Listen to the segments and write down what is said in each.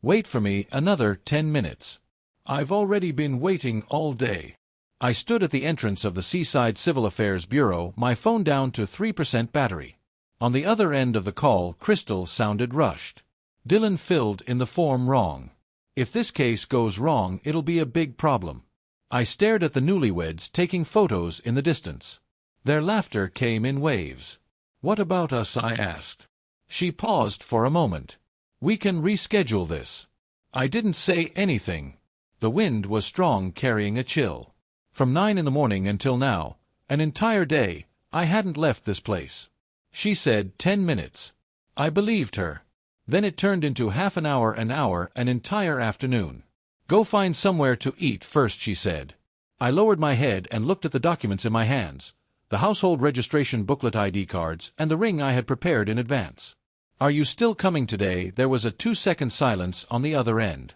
Wait for me another 10 minutes. I've already been waiting all day. I stood at the entrance of the Seaside Civil Affairs Bureau, my phone down to 3% battery. On the other end of the call, Crystal sounded rushed. Dylan filled in the form wrong. If this case goes wrong, it'll be a big problem. I stared at the newlyweds taking photos in the distance. Their laughter came in waves. What about us? I asked. She paused for a moment. We can reschedule this. I didn't say anything. The wind was strong, carrying a chill. From 9 in the morning until now, an entire day, I hadn't left this place. She said 10 minutes. I believed her. Then it turned into half an hour, an entire afternoon. Go find somewhere to eat first, she said. I lowered my head and looked at the documents in my hands, the household registration booklet, ID cards, and the ring I had prepared in advance. Are you still coming today? There was a 2-second silence on the other end.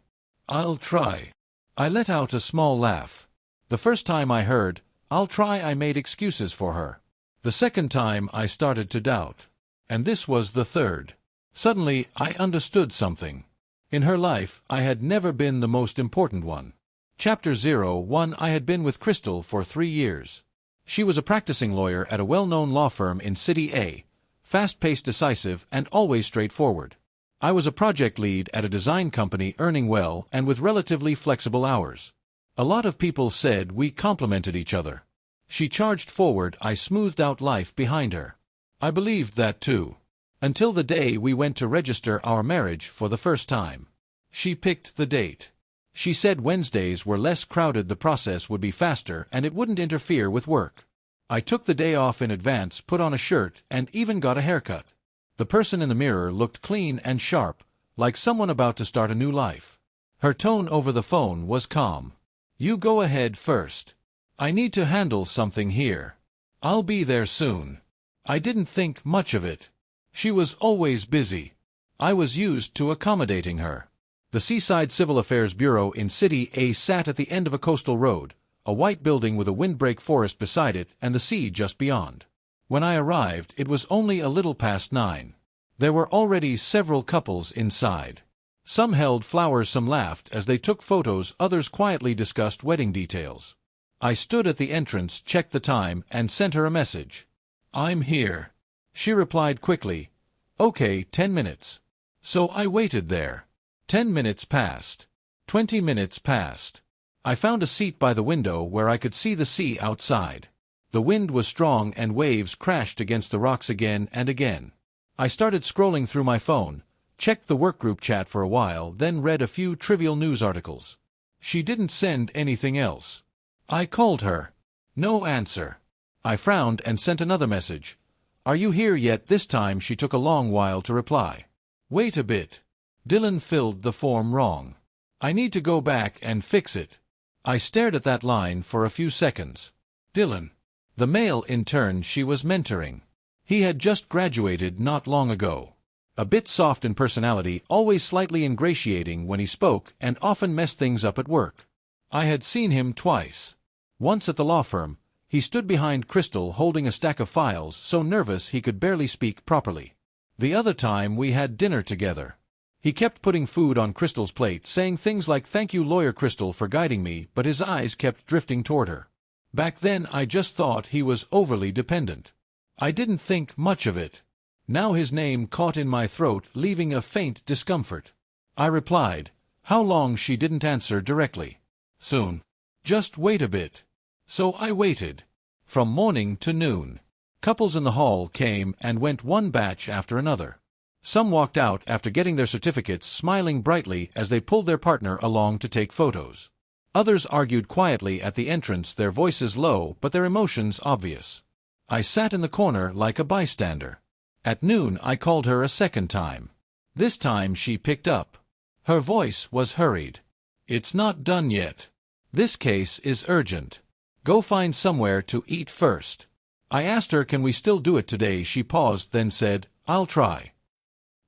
I'll try. I let out a small laugh. The first time I heard, I'll try, I made excuses for her. The second time I started to doubt. And this was the third. Suddenly, I understood something. In her life, I had never been the most important one. Chapter 01. I had been with Crystal for 3 years. She was a practicing lawyer at a well-known law firm in City A, fast-paced, decisive, and always straightforward. I was a project lead at a design company, earning well and with relatively flexible hours. A lot of people said we complemented each other. She charged forward, I smoothed out life behind her. I believed that too. Until the day we went to register our marriage for the first time. She picked the date. She said Wednesdays were less crowded, the process would be faster, and it wouldn't interfere with work. I took the day off in advance, put on a shirt, and even got a haircut. The person in the mirror looked clean and sharp, like someone about to start a new life. Her tone over the phone was calm. You go ahead first. I need to handle something here. I'll be there soon. I didn't think much of it. She was always busy. I was used to accommodating her. The Seaside Civil Affairs Bureau in City A sat at the end of a coastal road, a white building with a windbreak forest beside it and the sea just beyond. When I arrived, it was only a little past 9. There were already several couples inside. Some held flowers, some laughed as they took photos, others quietly discussed wedding details. I stood at the entrance, checked the time, and sent her a message. I'm here. She replied quickly, Okay, 10 minutes. So I waited there. 10 minutes passed. 20 minutes passed. I found a seat by the window where I could see the sea outside. The wind was strong and waves crashed against the rocks again and again. I started scrolling through my phone, checked the workgroup chat for a while, then read a few trivial news articles. She didn't send anything else. I called her. No answer. I frowned and sent another message. Are you here yet? This time she took a long while to reply. Wait a bit. Dylan filled the form wrong. I need to go back and fix it. I stared at that line for a few seconds. Dylan. The male intern she was mentoring. He had just graduated not long ago. A bit soft in personality, always slightly ingratiating when he spoke, and often messed things up at work. I had seen him twice. Once at the law firm, he stood behind Crystal holding a stack of files, so nervous he could barely speak properly. The other time we had dinner together. He kept putting food on Crystal's plate, saying things like, "Thank you, Lawyer Crystal, for guiding me," but his eyes kept drifting toward her. Back then I just thought he was overly dependent. I didn't think much of it. Now his name caught in my throat, leaving a faint discomfort. I replied, "How long?" She didn't answer directly. "Soon. Just wait a bit." So I waited. From morning to noon. Couples in the hall came and went, one batch after another. Some walked out after getting their certificates, smiling brightly as they pulled their partner along to take photos. Others argued quietly at the entrance, their voices low but their emotions obvious. I sat in the corner like a bystander. At noon I called her a second time. This time she picked up. Her voice was hurried. "It's not done yet. This case is urgent. Go find somewhere to eat first." I asked her, "Can we still do it today?" She paused, then said, "I'll try."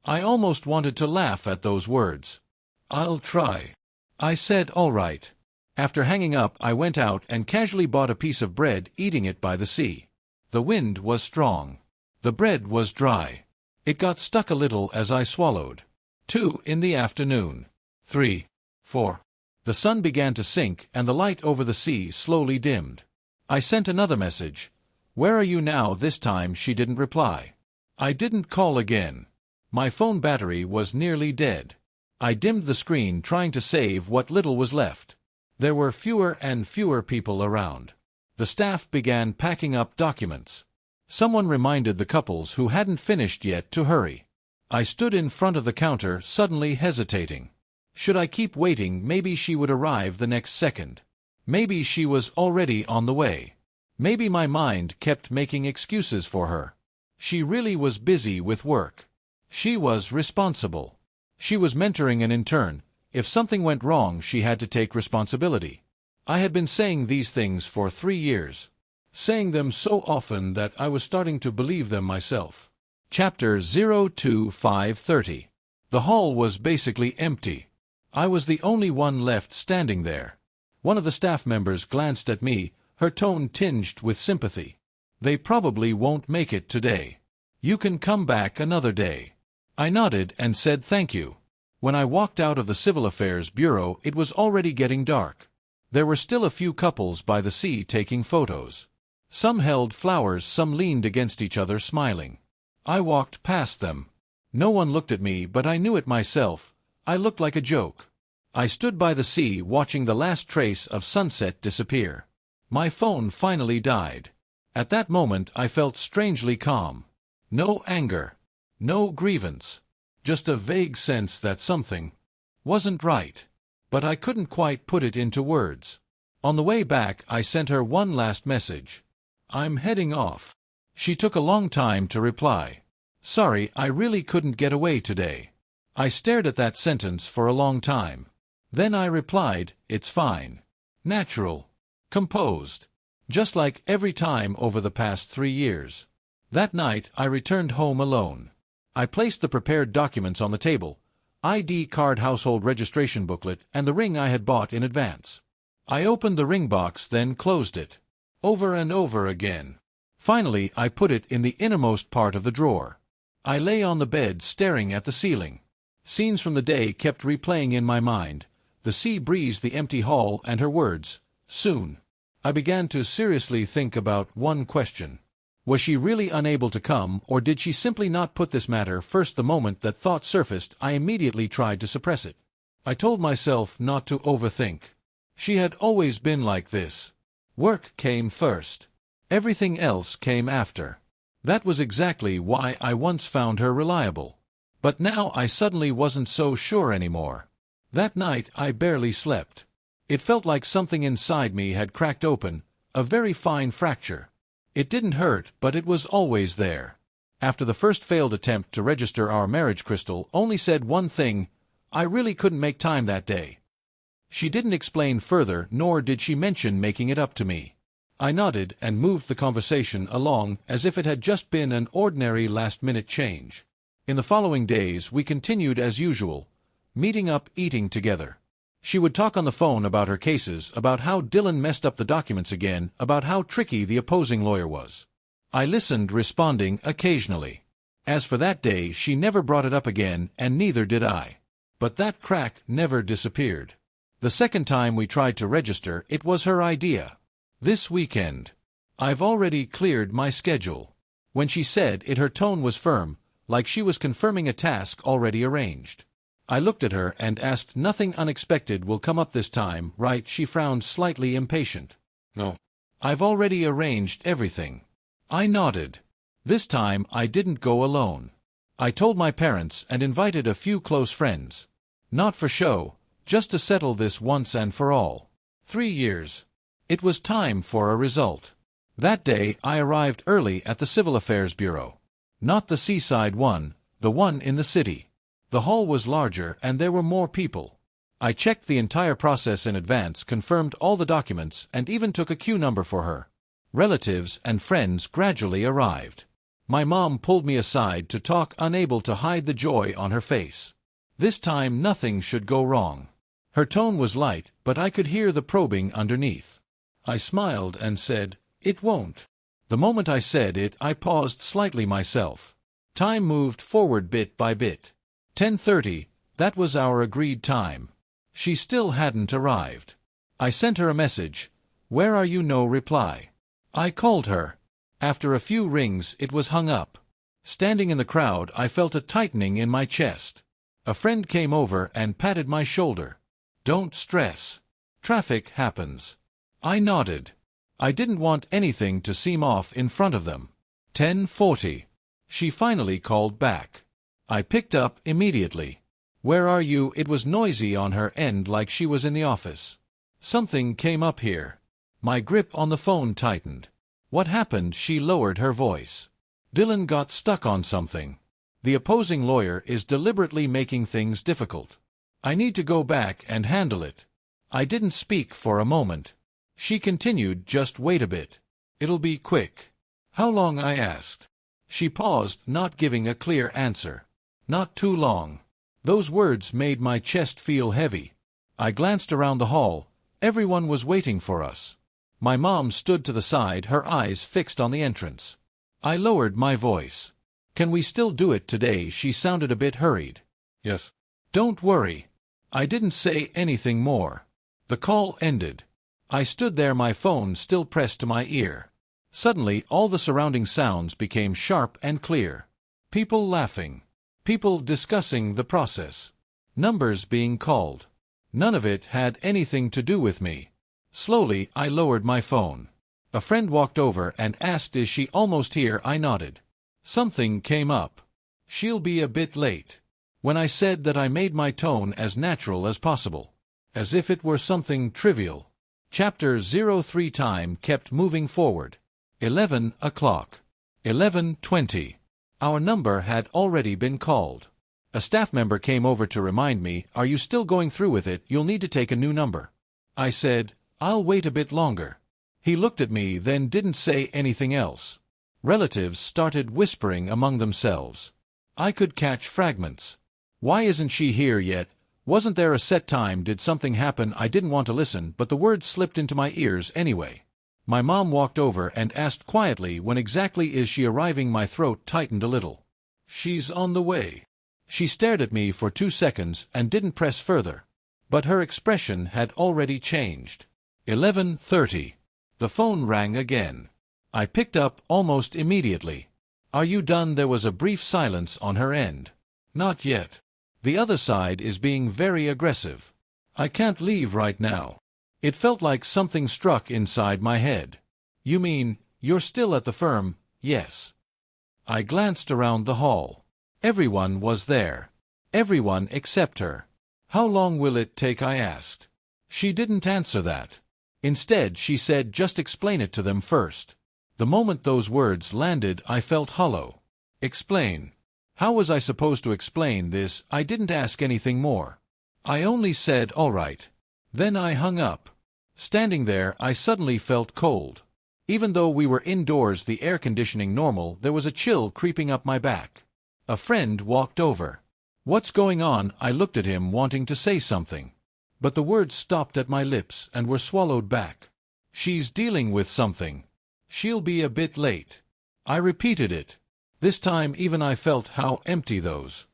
I almost wanted to laugh at those words. "I'll try." I said, "All right." After hanging up, I went out and casually bought a piece of bread, eating it by the sea. The wind was strong. The bread was dry. It got stuck a little as I swallowed. 2 in the afternoon. 3, 4. The sun began to sink and the light over the sea slowly dimmed. I sent another message. "Where are you now?" This time she didn't reply. I didn't call again. My phone battery was nearly dead. I dimmed the screen trying to save what little was left. There were fewer and fewer people around. The staff began packing up documents. Someone reminded the couples who hadn't finished yet to hurry. I stood in front of the counter, suddenly hesitating. Should I keep waiting? Maybe she would arrive the next second. Maybe she was already on the way. Maybe my mind kept making excuses for her. She really was busy with work. She was responsible. She was mentoring an intern. If something went wrong, she had to take responsibility. I had been saying these things for 3 years. Saying them so often that I was starting to believe them myself. Chapter 02530. The hall was basically empty. I was the only one left standing there. One of the staff members glanced at me, her tone tinged with sympathy. "They probably won't make it today. You can come back another day." I nodded and said thank you. When I walked out of the Civil Affairs Bureau, it was already getting dark. There were still a few couples by the sea taking photos. Some held flowers, some leaned against each other smiling. I walked past them. No one looked at me, but I knew it myself. I looked like a joke. I stood by the sea watching the last trace of sunset disappear. My phone finally died. At that moment I felt strangely calm. No anger. No grievance. Just a vague sense that something wasn't right. But I couldn't quite put it into words. On the way back I sent her one last message. "I'm heading off." She took a long time to reply. "Sorry, I really couldn't get away today." I stared at that sentence for a long time. Then I replied, "It's fine." Natural. Composed. Just like every time over the past 3 years. That night I returned home alone. I placed the prepared documents on the table. ID card, household registration booklet, and the ring I had bought in advance. I opened the ring box, then closed it. Over and over again. Finally, I put it in the innermost part of the drawer. I lay on the bed staring at the ceiling. Scenes from the day kept replaying in my mind. The sea breeze, the empty hall, and her words, "soon." I began to seriously think about one question. Was she really unable to come, or did she simply not put this matter first? The moment that thought surfaced, I immediately tried to suppress it. I told myself not to overthink. She had always been like this. Work came first. Everything else came after. That was exactly why I once found her reliable. But now I suddenly wasn't so sure anymore. That night I barely slept. It felt like something inside me had cracked open, a very fine fracture. It didn't hurt, but it was always there. After the first failed attempt to register our marriage, Crystal only said one thing: "I really couldn't make time that day." She didn't explain further, nor did she mention making it up to me. I nodded and moved the conversation along as if it had just been an ordinary last-minute change. In the following days we continued as usual, meeting up, eating together. She would talk on the phone about her cases, about how Dylan messed up the documents again, about how tricky the opposing lawyer was. I listened, responding occasionally. As for that day, she never brought it up again, and neither did I. But that crack never disappeared. The second time we tried to register, it was her idea. "This weekend. I've already cleared my schedule." When she said it, her tone was firm, like she was confirming a task already arranged. I looked at her and asked, "Nothing unexpected will come up this time, right?" She frowned, slightly impatient. "No. I've already arranged everything." I nodded. This time I didn't go alone. I told my parents and invited a few close friends. Not for show, just to settle this once and for all. 3 years. It was time for a result. That day I arrived early at the Civil Affairs Bureau. Not the seaside one, the one in the city. The hall was larger and there were more people. I checked the entire process in advance, confirmed all the documents, and even took a queue number for her. Relatives and friends gradually arrived. My mom pulled me aside to talk, unable to hide the joy on her face. This time nothing should go wrong. Her tone was light, but I could hear the probing underneath. I smiled and said, "It won't." The moment I said it, I paused slightly myself. Time moved forward bit by bit. 10:30, that was our agreed time. She still hadn't arrived. I sent her a message. Where are you? No reply. I called her. After a few rings, it was hung up. Standing in the crowd, I felt a tightening in my chest. A friend came over and patted my shoulder. Don't stress. Traffic happens. I nodded. I didn't want anything to seem off in front of them. 10:40. She finally called back. I picked up immediately. Where are you? It was noisy on her end, like she was in the office. Something came up here. My grip on the phone tightened. What happened? She lowered her voice. Dylan got stuck on something. The opposing lawyer is deliberately making things difficult. I need to go back and handle it. I didn't speak for a moment. She continued, just wait a bit. It'll be quick. How long? I asked. She paused, not giving a clear answer. Not too long. Those words made my chest feel heavy. I glanced around the hall. Everyone was waiting for us. My mom stood to the side, her eyes fixed on the entrance. I lowered my voice. Can we still do it today? She sounded a bit hurried. Yes. Don't worry. I didn't say anything more. The call ended. I stood there, my phone still pressed to my ear. Suddenly, all the surrounding sounds became sharp and clear. People laughing. People discussing the process. Numbers being called. None of it had anything to do with me. Slowly, I lowered my phone. A friend walked over and asked, is she almost here? I nodded. Something came up. She'll be a bit late. When I said that, I made my tone as natural as possible. As if it were something trivial. Chapter 03. Time kept moving forward. 11 o'clock. 11:20. Our number had already been called. A staff member came over to remind me, are you still going through with it? You'll need to take a new number. I said, I'll wait a bit longer. He looked at me, then didn't say anything else. Relatives started whispering among themselves. I could catch fragments. Why isn't she here yet? Wasn't there a set time? Did something happen? I didn't want to listen, but the words slipped into my ears anyway. My mom walked over and asked quietly, when exactly is she arriving? My throat tightened a little. She's on the way. She stared at me for 2 seconds and didn't press further. But her expression had already changed. 11:30. The phone rang again. I picked up almost immediately. Are you done? There was a brief silence on her end. Not yet. The other side is being very aggressive. I can't leave right now. It felt like something struck inside my head. You mean, you're still at the firm? Yes. I glanced around the hall. Everyone was there. Everyone except her. How long will it take? I asked. She didn't answer that. Instead, she said, just explain it to them first. The moment those words landed, I felt hollow. Explain. How was I supposed to explain this? I didn't ask anything more. I only said, all right. Then I hung up. Standing there, I suddenly felt cold. Even though we were indoors, the air conditioning normal, there was a chill creeping up my back. A friend walked over. What's going on? I looked at him, wanting to say something. But the words stopped at my lips and were swallowed back. She's dealing with something. She'll be a bit late. I repeated it. This time even I felt how empty those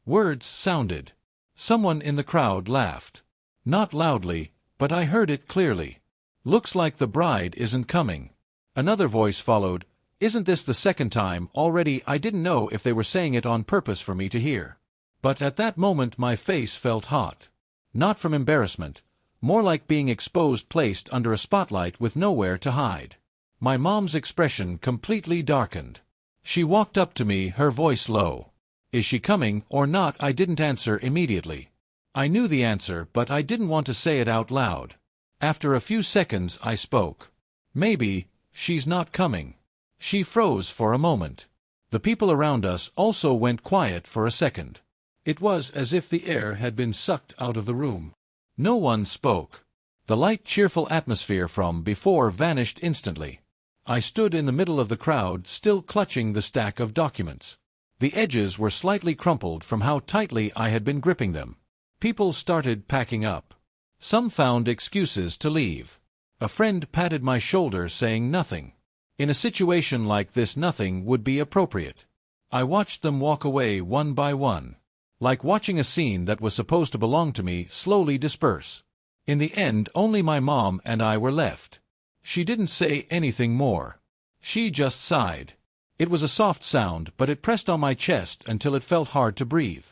words sounded. Someone in the crowd laughed. Not loudly, but I heard it clearly. Looks like the bride isn't coming. Another voice followed. Isn't this the second time already? I didn't know if they were saying it on purpose for me to hear. But at that moment my face felt hot. Not from embarrassment. More like being exposed, placed under a spotlight with nowhere to hide. My mom's expression completely darkened. She walked up to me, her voice low. Is she coming or not? I didn't answer immediately. I knew the answer, but I didn't want to say it out loud. After a few seconds I spoke. Maybe she's not coming. She froze for a moment. The people around us also went quiet for a second. It was as if the air had been sucked out of the room. No one spoke. The light, cheerful atmosphere from before vanished instantly. I stood in the middle of the crowd, still clutching the stack of documents. The edges were slightly crumpled from how tightly I had been gripping them. People started packing up. Some found excuses to leave. A friend patted my shoulder, saying nothing. In a situation like this, nothing would be appropriate. I watched them walk away one by one. like watching a scene that was supposed to belong to me slowly disperse. In the end, only my mom and I were left. She didn't say anything more. She just sighed. It was a soft sound, but it pressed on my chest until it felt hard to breathe.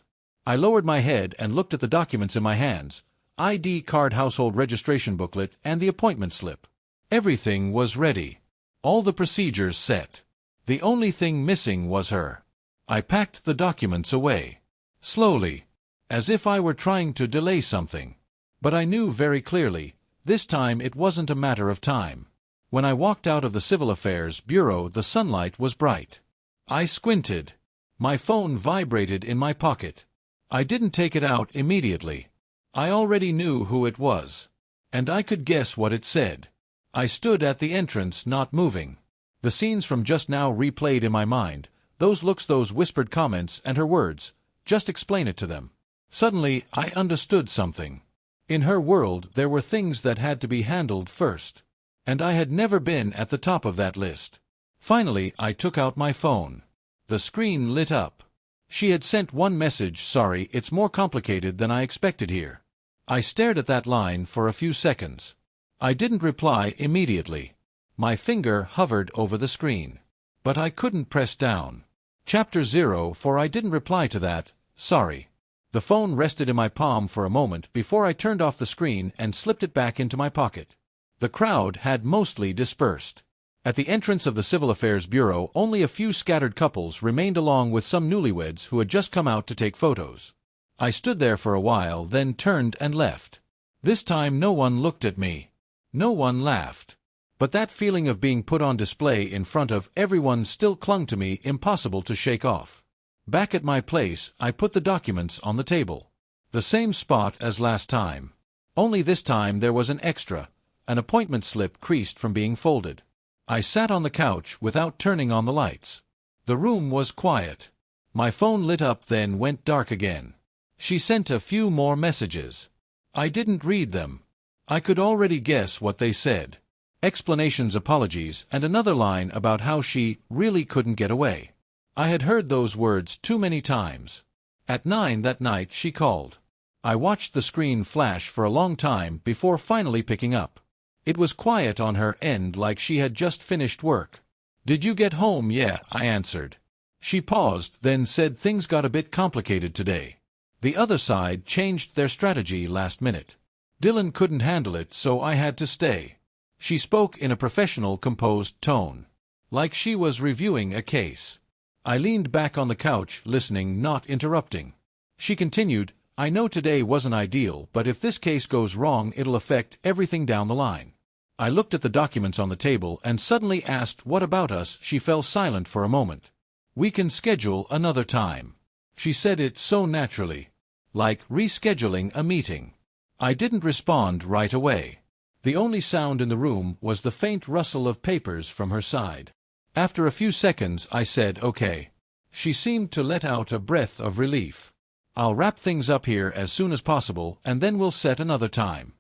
I lowered my head and looked at the documents in my hands: ID card, household registration booklet, and the appointment slip. Everything was ready. All the procedures set. The only thing missing was her. I packed the documents away. Slowly. As if I were trying to delay something. But I knew very clearly, this time it wasn't a matter of time. When I walked out of the Civil Affairs Bureau, the sunlight was bright. I squinted. My phone vibrated in my pocket. I didn't take it out immediately. I already knew who it was. And I could guess what it said. I stood at the entrance, not moving. The scenes from just now replayed in my mind, those looks, those whispered comments, and her words, "Just explain it to them." Suddenly, I understood something. In her world, there were things that had to be handled first. And I had never been at the top of that list. Finally, I took out my phone. The screen lit up. She had sent one message: "Sorry, it's more complicated than I expected here." I stared at that line for a few seconds. I didn't reply immediately. My finger hovered over the screen. But I couldn't press down. Chapter 0, for I didn't reply to that: "Sorry." The phone rested in my palm for a moment before I turned off the screen and slipped it back into my pocket. The crowd had mostly dispersed. At the entrance of the Civil Affairs Bureau, only a few scattered couples remained, along with some newlyweds who had just come out to take photos. I stood there for a while, then turned and left. This time no one looked at me. No one laughed. But that feeling of being put on display in front of everyone still clung to me, impossible to shake off. Back at my place, I put the documents on the table. The same spot as last time. Only this time there was an extra, an appointment slip creased from being folded. I sat on the couch without turning on the lights. The room was quiet. My phone lit up, then went dark again. She sent a few more messages. I didn't read them. I could already guess what they said. Explanations, apologies, and another line about how she really couldn't get away. I had heard those words too many times. At 9 that night she called. I watched the screen flash for a long time before finally picking up. It was quiet on her end, like she had just finished work. "Did you get home?" "Yeah," I answered. She paused, then said, "Things got a bit complicated today. The other side changed their strategy last minute. Dylan couldn't handle it, so I had to stay." She spoke in a professional, composed tone, like she was reviewing a case. I leaned back on the couch, listening, not interrupting. She continued, "I know today wasn't ideal, but if this case goes wrong, it'll affect everything down the line." I looked at the documents on the table and suddenly asked, "What about us?" She fell silent for a moment. "We can schedule another time." She said it so naturally, like rescheduling a meeting. I didn't respond right away. The only sound in the room was the faint rustle of papers from her side. After a few seconds, I said, "Okay." She seemed to let out a breath of relief. "I'll wrap things up here as soon as possible, and then we'll set another time."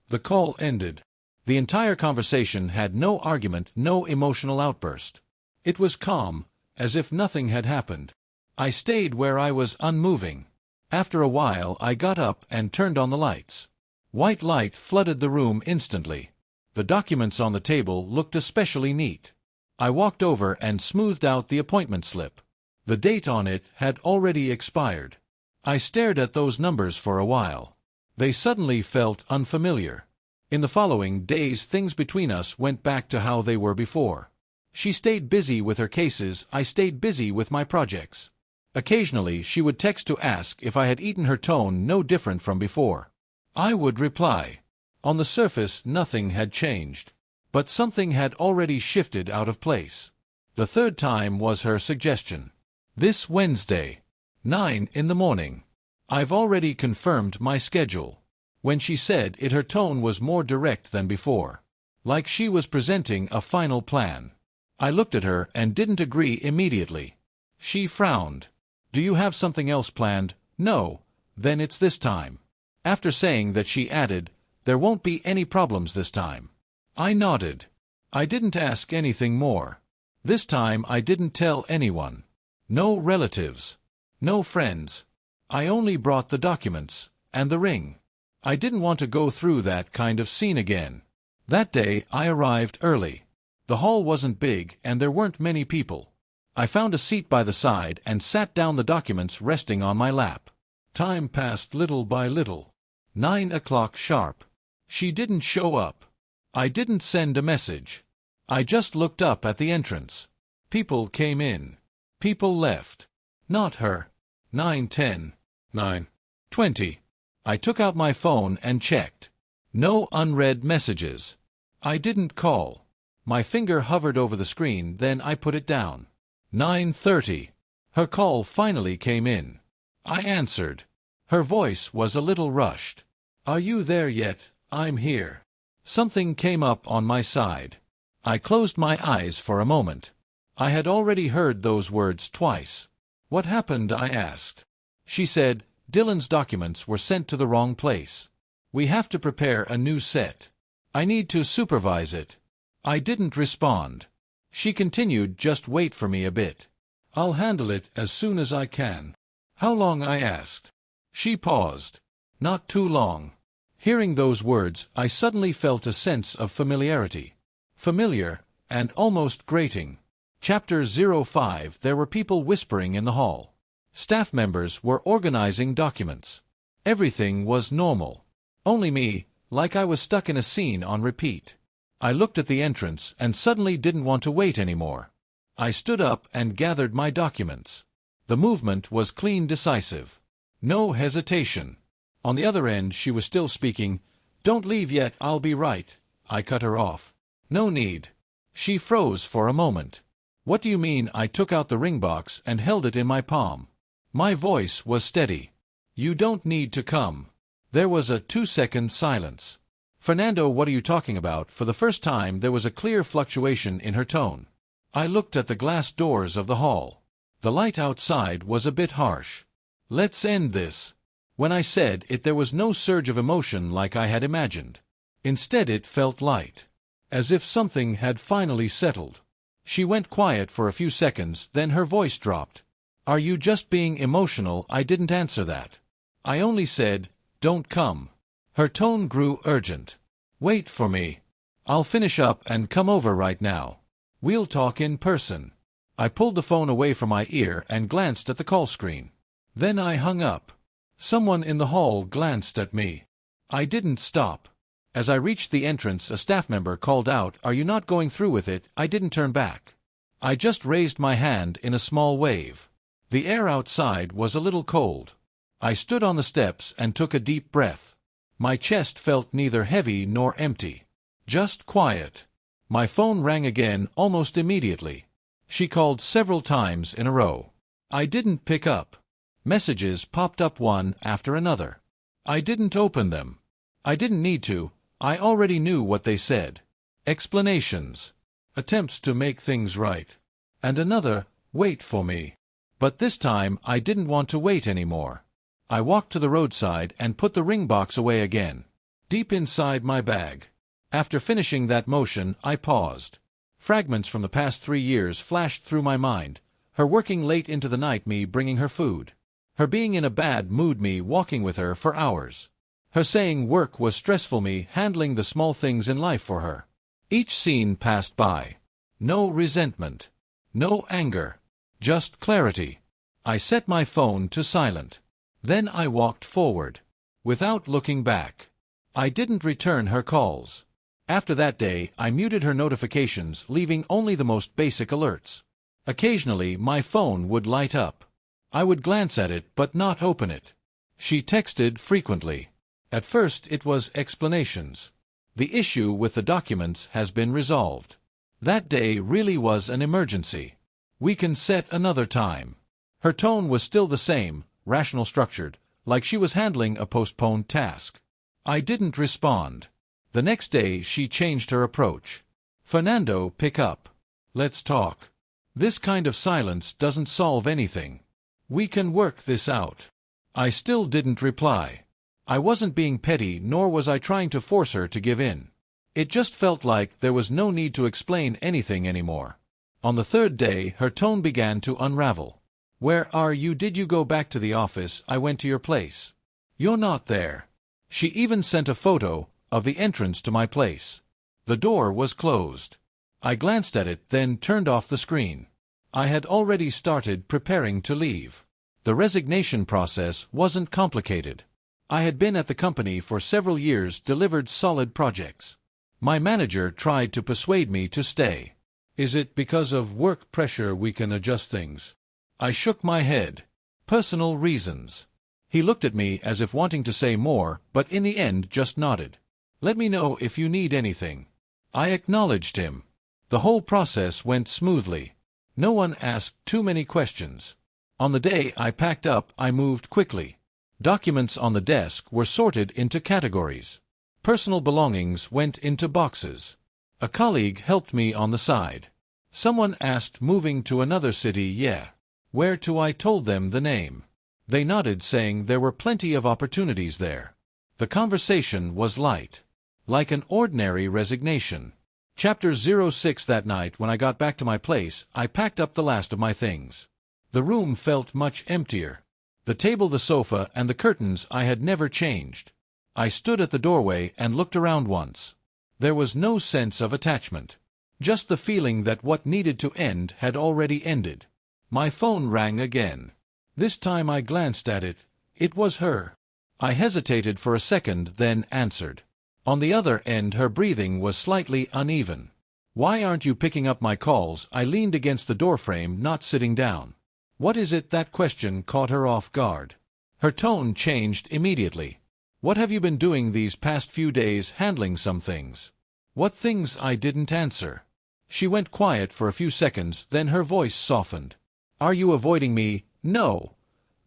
The call ended. The entire conversation had no argument, no emotional outburst. It was calm, as if nothing had happened. I stayed where I was, unmoving. After a while, I got up and turned on the lights. White light flooded the room instantly. The documents on the table looked especially neat. I walked over and smoothed out the appointment slip. The date on it had already expired. I stared at those numbers for a while. They suddenly felt unfamiliar. In the following days, things between us went back to how they were before. She stayed busy with her cases, I stayed busy with my projects. Occasionally she would text to ask if I had eaten, her tone no different from before. I would reply. On the surface, nothing had changed. But something had already shifted out of place. The third time was her suggestion. "This Wednesday, 9 in the morning. I've already confirmed my schedule." When she said it, her tone was more direct than before, like she was presenting a final plan. I looked at her and didn't agree immediately. She frowned. "Do you have something else planned?" "No." "Then it's this time." After saying that, she added, "There won't be any problems this time." I nodded. I didn't ask anything more. This time I didn't tell anyone. No relatives. No friends. I only brought the documents, and the ring. I didn't want to go through that kind of scene again. That day, I arrived early. The hall wasn't big, and there weren't many people. I found a seat by the side and sat down, the documents resting on my lap. Time passed little by little. 9 o'clock sharp. She didn't show up. I didn't send a message. I just looked up at the entrance. People came in. People left. Not her. 9:10. 9:20. I took out my phone and checked. No unread messages. I didn't call. My finger hovered over the screen, then I put it down. 9:30. Her call finally came in. I answered. Her voice was a little rushed. "Are you there yet? I'm here." Something came up on my side. I closed my eyes for a moment. I had already heard those words twice. "What happened?" I asked. She said, "Dylan's documents were sent to the wrong place. We have to prepare a new set. I need to supervise it." I didn't respond. She continued, "Just wait for me a bit. I'll handle it as soon as I can." "How long?" I asked. She paused. "Not too long." Hearing those words, I suddenly felt a sense of familiarity. Familiar, and almost grating. Chapter 05. There were people whispering in the hall. Staff members were organizing documents. Everything was normal. Only me, like I was stuck in a scene on repeat. I looked at the entrance and suddenly didn't want to wait anymore. I stood up and gathered my documents. The movement was clean, decisive. No hesitation. On the other end, she was still speaking. "Don't leave yet, I'll be right." I cut her off. "No need." She froze for a moment. "What do you mean?" I took out the ring box and held it in my palm. My voice was steady. "You don't need to come." There was a 2-second silence. "Fernando, what are you talking about?" For the first time there was a clear fluctuation in her tone. I looked at the glass doors of the hall. The light outside was a bit harsh. "Let's end this." When I said it, there was no surge of emotion like I had imagined. Instead, it felt light, as if something had finally settled. She went quiet for a few seconds, then her voice dropped. "Are you just being emotional?" I didn't answer that. I only said, "Don't come." Her tone grew urgent. "Wait for me. I'll finish up and come over right now. We'll talk in person." I pulled the phone away from my ear and glanced at the call screen. Then I hung up. Someone in the hall glanced at me. I didn't stop. As I reached the entrance, a staff member called out, "Are you not going through with it?" I didn't turn back. I just raised my hand in a small wave. The air outside was a little cold. I stood on the steps and took a deep breath. My chest felt neither heavy nor empty. Just quiet. My phone rang again almost immediately. She called several times in a row. I didn't pick up. Messages popped up one after another. I didn't open them. I didn't need to. I already knew what they said. Explanations. Attempts to make things right. And another, "Wait for me." But this time I didn't want to wait anymore. I walked to the roadside and put the ring box away again, deep inside my bag. After finishing that motion, I paused. Fragments from the past 3 years flashed through my mind. Her working late into the night, me bringing her food. Her being in a bad mood, me walking with her for hours. Her saying work was stressful, me handling the small things in life for her. Each scene passed by. No resentment. No anger. Just clarity. I set my phone to silent. Then I walked forward. Without looking back. I didn't return her calls. After that day, I muted her notifications, leaving only the most basic alerts. Occasionally, my phone would light up. I would glance at it but not open it. She texted frequently. At first it was explanations. "The issue with the documents has been resolved." That day really was an emergency. "We can set another time." Her tone was still the same, rational, structured, like she was handling a postponed task. I didn't respond. The next day she changed her approach. "Fernando, pick up. Let's talk. This kind of silence doesn't solve anything. We can work this out." I still didn't reply. I wasn't being petty, nor was I trying to force her to give in. It just felt like there was no need to explain anything anymore. On the third day, her tone began to unravel. Where are you? Did you go back to the office? I went to your place. You're not there. She even sent a photo of the entrance to my place. The door was closed. I glanced at it, then turned off the screen. I had already started preparing to leave. The resignation process wasn't complicated. I had been at the company for several years, delivered solid projects. My manager tried to persuade me to stay. Is it because of work pressure? We can adjust things. I shook my head. Personal reasons. He looked at me as if wanting to say more, but in the end just nodded. Let me know if you need anything. I acknowledged him. The whole process went smoothly. No one asked too many questions. On the day I packed up, I moved quickly. Documents on the desk were sorted into categories. Personal belongings went into boxes. A colleague helped me on the side. Someone asked, moving to another city? Yeah. Where to? I told them the name. They nodded, saying there were plenty of opportunities there. The conversation was light. Like an ordinary resignation. Chapter 06. That night when I got back to my place, I packed up the last of my things. The room felt much emptier. The table, the sofa, and the curtains I had never changed. I stood at the doorway and looked around once. There was no sense of attachment. Just the feeling that what needed to end had already ended. My phone rang again. This time I glanced at it. It was her. I hesitated for a second, then answered. On the other end, her breathing was slightly uneven. Why aren't you picking up my calls? I leaned against the doorframe, not sitting down. What is it? That question caught her off guard. Her tone changed immediately. What have you been doing these past few days? Handling some things. What things? I didn't answer. She went quiet for a few seconds, then her voice softened. Are you avoiding me? No.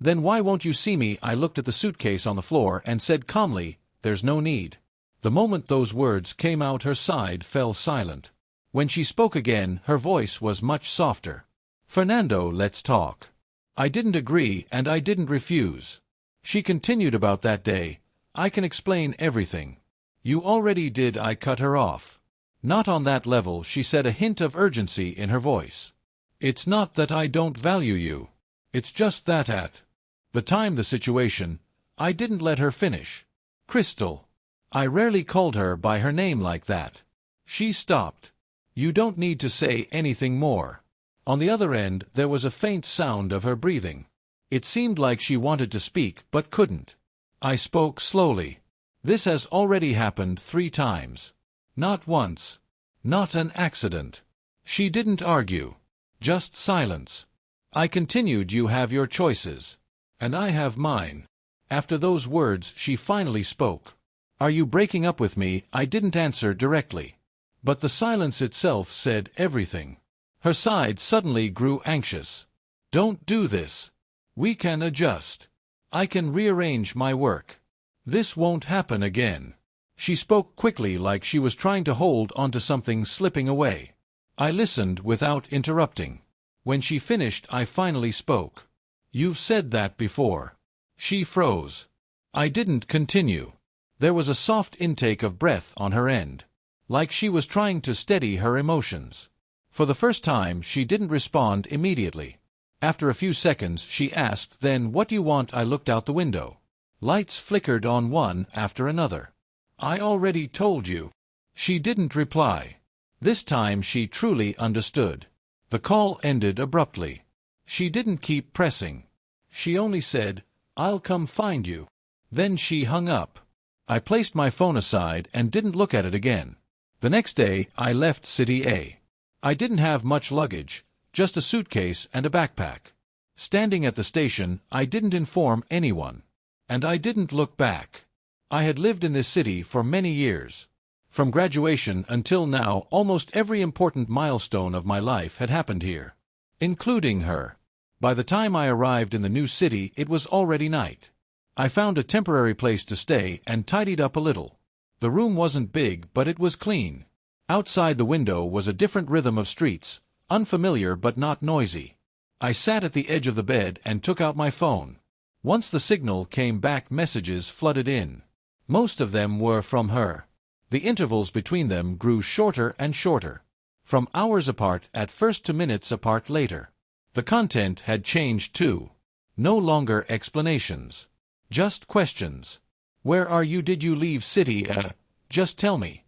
Then why won't you see me? I looked at the suitcase on the floor and said calmly, there's no need. The moment those words came out, her side fell silent. When she spoke again, her voice was much softer. Fernando, let's talk. I didn't agree and I didn't refuse. She continued, about that day. I can explain everything. You already did. I cut her off. Not on that level, she said, a hint of urgency in her voice. It's not that I don't value you. It's just that at the time, the situation, I didn't let her finish. Crystal. I rarely called her by her name like that. She stopped. You don't need to say anything more. On the other end, there was a faint sound of her breathing. It seemed like she wanted to speak, but couldn't. I spoke slowly. This has already happened 3 times. Not once. Not an accident. She didn't argue. Just silence. I continued, you have your choices. And I have mine. After those words, she finally spoke. Are you breaking up with me? I didn't answer directly. But the silence itself said everything. Her side suddenly grew anxious. Don't do this. We can adjust. I can rearrange my work. This won't happen again. She spoke quickly, like she was trying to hold onto something slipping away. I listened without interrupting. When she finished, I finally spoke. You've said that before. She froze. I didn't continue. There was a soft intake of breath on her end, like she was trying to steady her emotions. For the first time, she didn't respond immediately. After a few seconds, she asked, then what do you want? I looked out the window. Lights flickered on one after another. I already told you. She didn't reply. This time she truly understood. The call ended abruptly. She didn't keep pressing. She only said, I'll come find you. Then she hung up. I placed my phone aside and didn't look at it again. The next day, I left City A. I didn't have much luggage, just a suitcase and a backpack. Standing at the station, I didn't inform anyone. And I didn't look back. I had lived in this city for many years. From graduation until now, almost every important milestone of my life had happened here, including her. By the time I arrived in the new city, it was already night. I found a temporary place to stay and tidied up a little. The room wasn't big, but it was clean. Outside the window was a different rhythm of streets, unfamiliar but not noisy. I sat at the edge of the bed and took out my phone. Once the signal came back, messages flooded in. Most of them were from her. The intervals between them grew shorter and shorter. From hours apart at first to minutes apart later. The content had changed too. No longer explanations. Just questions. Where are you? Did you leave city? Just tell me.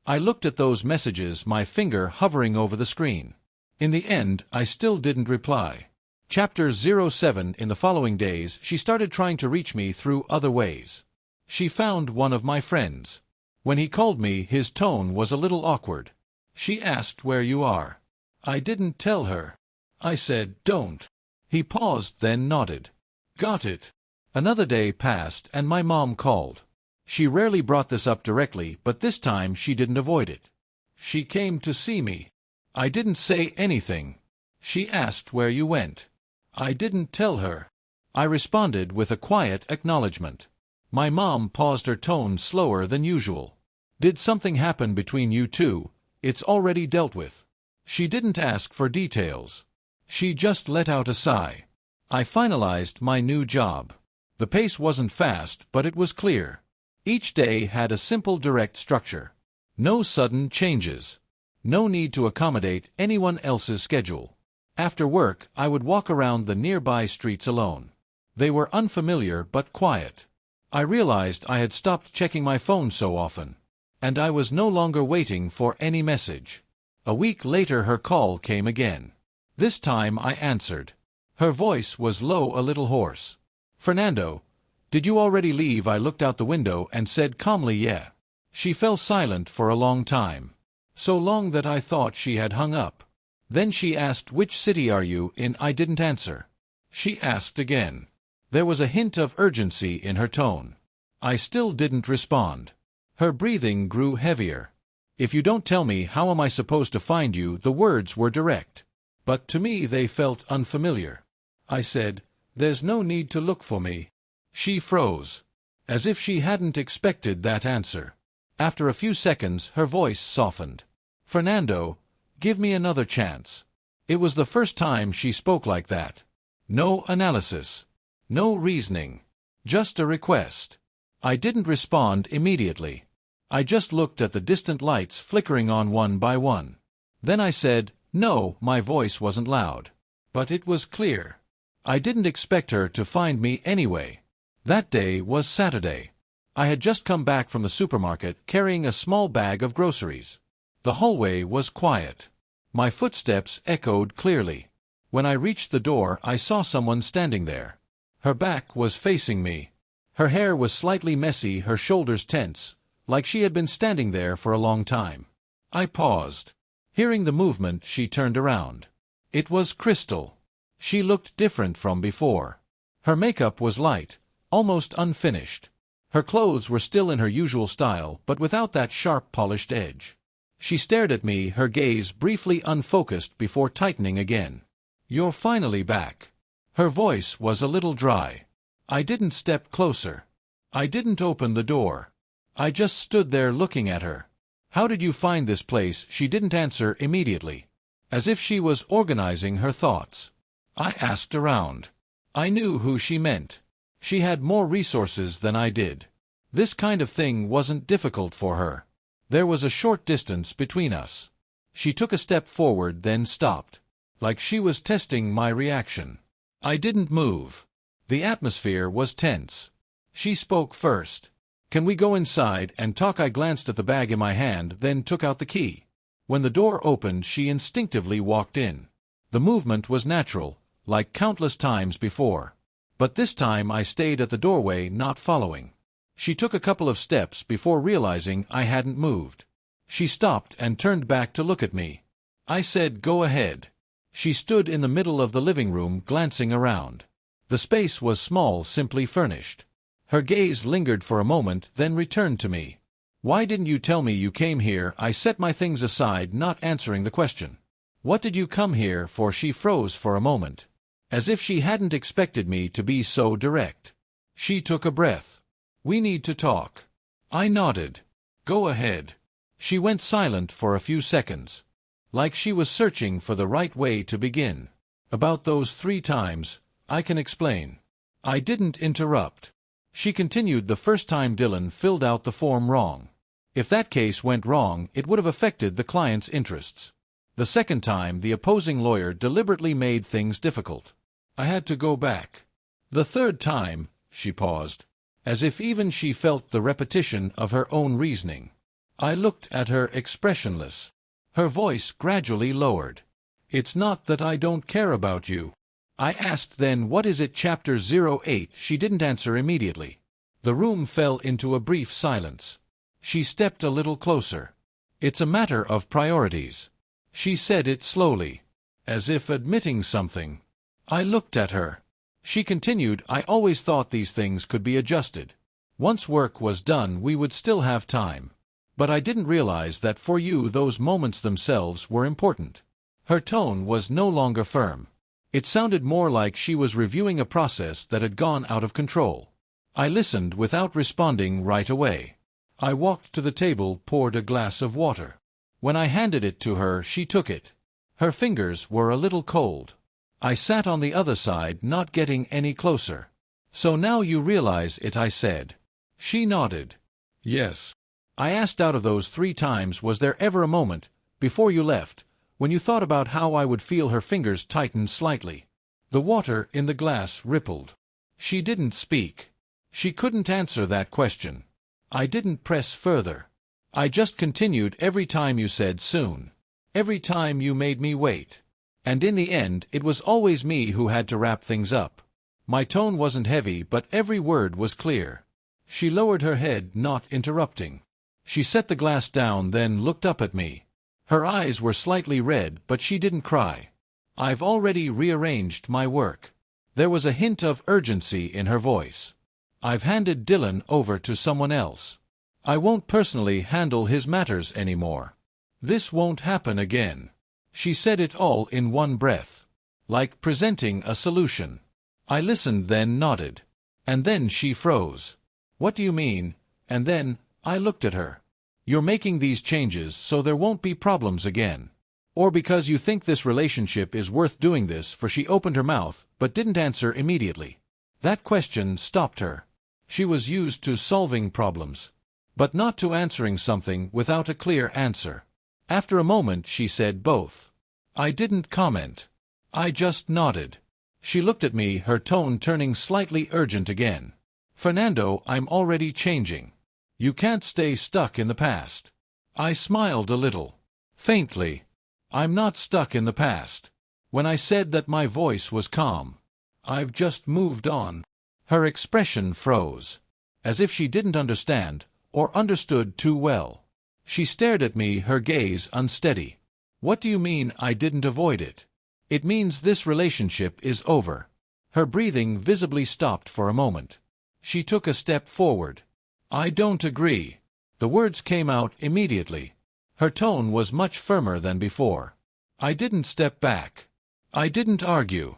I looked at those messages, my finger hovering over the screen. In the end, I still didn't reply. Chapter 07. In the following days, she started trying to reach me through other ways. She found one of my friends. When he called me, his tone was a little awkward. She asked where you are. I didn't tell her. I said, don't. He paused, then nodded. Got it. Another day passed, and my mom called. She rarely brought this up directly, but this time she didn't avoid it. She came to see me. I didn't say anything. She asked where you went. I didn't tell her. I responded with a quiet acknowledgement. My mom paused, her tone slower than usual. Did something happen between you two? It's already dealt with. She didn't ask for details. She just let out a sigh. I finalized my new job. The pace wasn't fast, but it was clear. Each day had a simple, direct structure. No sudden changes. No need to accommodate anyone else's schedule. After work, I would walk around the nearby streets alone. They were unfamiliar but quiet. I realized I had stopped checking my phone so often. And I was no longer waiting for any message. A week later her call came again. This time I answered. Her voice was low, a little hoarse. Fernando, did you already leave? I looked out the window and said calmly, yeah. She fell silent for a long time. So long that I thought she had hung up. Then she asked, which city are you in? I didn't answer. She asked again. There was a hint of urgency in her tone. I still didn't respond. Her breathing grew heavier. If you don't tell me, how am I supposed to find you? The words were direct. But to me they felt unfamiliar. I said, there's no need to look for me. She froze. As if she hadn't expected that answer. After a few seconds her voice softened. Fernando, give me another chance. It was the first time she spoke like that. No analysis. No reasoning. Just a request. I didn't respond immediately. I just looked at the distant lights flickering on one by one. Then I said, no. My voice wasn't loud. But it was clear. I didn't expect her to find me anyway. That day was Saturday. I had just come back from the supermarket carrying a small bag of groceries. The hallway was quiet. My footsteps echoed clearly. When I reached the door, I saw someone standing there. Her back was facing me. Her hair was slightly messy, her shoulders tense, like she had been standing there for a long time. I paused. Hearing the movement, she turned around. It was Crystal. She looked different from before. Her makeup was light, almost unfinished. Her clothes were still in her usual style, but without that sharp, polished edge. She stared at me, her gaze briefly unfocused before tightening again. You're finally back. Her voice was a little dry. I didn't step closer. I didn't open the door. I just stood there looking at her. How did you find this place? She didn't answer immediately. As if she was organizing her thoughts. I asked around. I knew who she meant. She had more resources than I did. This kind of thing wasn't difficult for her. There was a short distance between us. She took a step forward, then stopped. Like she was testing my reaction. I didn't move. The atmosphere was tense. She spoke first. Can we go inside and talk? I glanced at the bag in my hand, then took out the key. When the door opened, she instinctively walked in. The movement was natural, like countless times before. But this time I stayed at the doorway, not following. She took a couple of steps before realizing I hadn't moved. She stopped and turned back to look at me. I said, go ahead. She stood in the middle of the living room, glancing around. The space was small, simply furnished. Her gaze lingered for a moment, then returned to me. Why didn't you tell me you came here? I set my things aside, not answering the question. What did you come here for? She froze for a moment, as if she hadn't expected me to be so direct. She took a breath. We need to talk. I nodded. Go ahead. She went silent for a few seconds, like she was searching for the right way to begin. About those 3 times, I can explain. I didn't interrupt. She continued. The first time Dylan filled out the form wrong. If that case went wrong, it would have affected the client's interests. The second time, the opposing lawyer deliberately made things difficult. I had to go back. The third time, she paused, as if even she felt the repetition of her own reasoning. I looked at her expressionless. Her voice gradually lowered. It's not that I don't care about you. I asked then, what is it, chapter 08? She didn't answer immediately. The room fell into a brief silence. She stepped a little closer. It's a matter of priorities. She said it slowly, as if admitting something. I looked at her. She continued, I always thought these things could be adjusted. Once work was done, we would still have time. But I didn't realize that for you those moments themselves were important. Her tone was no longer firm. It sounded more like she was reviewing a process that had gone out of control. I listened without responding right away. I walked to the table, poured a glass of water. When I handed it to her, she took it. Her fingers were a little cold. I sat on the other side, not getting any closer. So now you realize it, I said. She nodded. Yes. I asked, out of those 3 times, was there ever a moment, before you left, when you thought about how I would feel? Her fingers tightened slightly. The water in the glass rippled. She didn't speak. She couldn't answer that question. I didn't press further. I just continued, every time you said soon. Every time you made me wait. And in the end, it was always me who had to wrap things up. My tone wasn't heavy, but every word was clear. She lowered her head, not interrupting. She set the glass down, then looked up at me. Her eyes were slightly red, but she didn't cry. I've already rearranged my work. There was a hint of urgency in her voice. I've handed Dylan over to someone else. I won't personally handle his matters anymore. This won't happen again. She said it all in one breath, like presenting a solution. I listened, then nodded. And then she froze. What do you mean? And then I looked at her. You're making these changes so there won't be problems again. Or because you think this relationship is worth doing this for? She opened her mouth, but didn't answer immediately. That question stopped her. She was used to solving problems, but not to answering something without a clear answer. After a moment she said both. I didn't comment. I just nodded. She looked at me, her tone turning slightly urgent again. Fernando, I'm already changing. You can't stay stuck in the past. I smiled a little. Faintly. I'm not stuck in the past. When I said that, my voice was calm. I've just moved on. Her expression froze, as if she didn't understand, or understood too well. She stared at me, her gaze unsteady. What do you mean I didn't avoid it? It means this relationship is over. Her breathing visibly stopped for a moment. She took a step forward. I don't agree. The words came out immediately. Her tone was much firmer than before. I didn't step back. I didn't argue.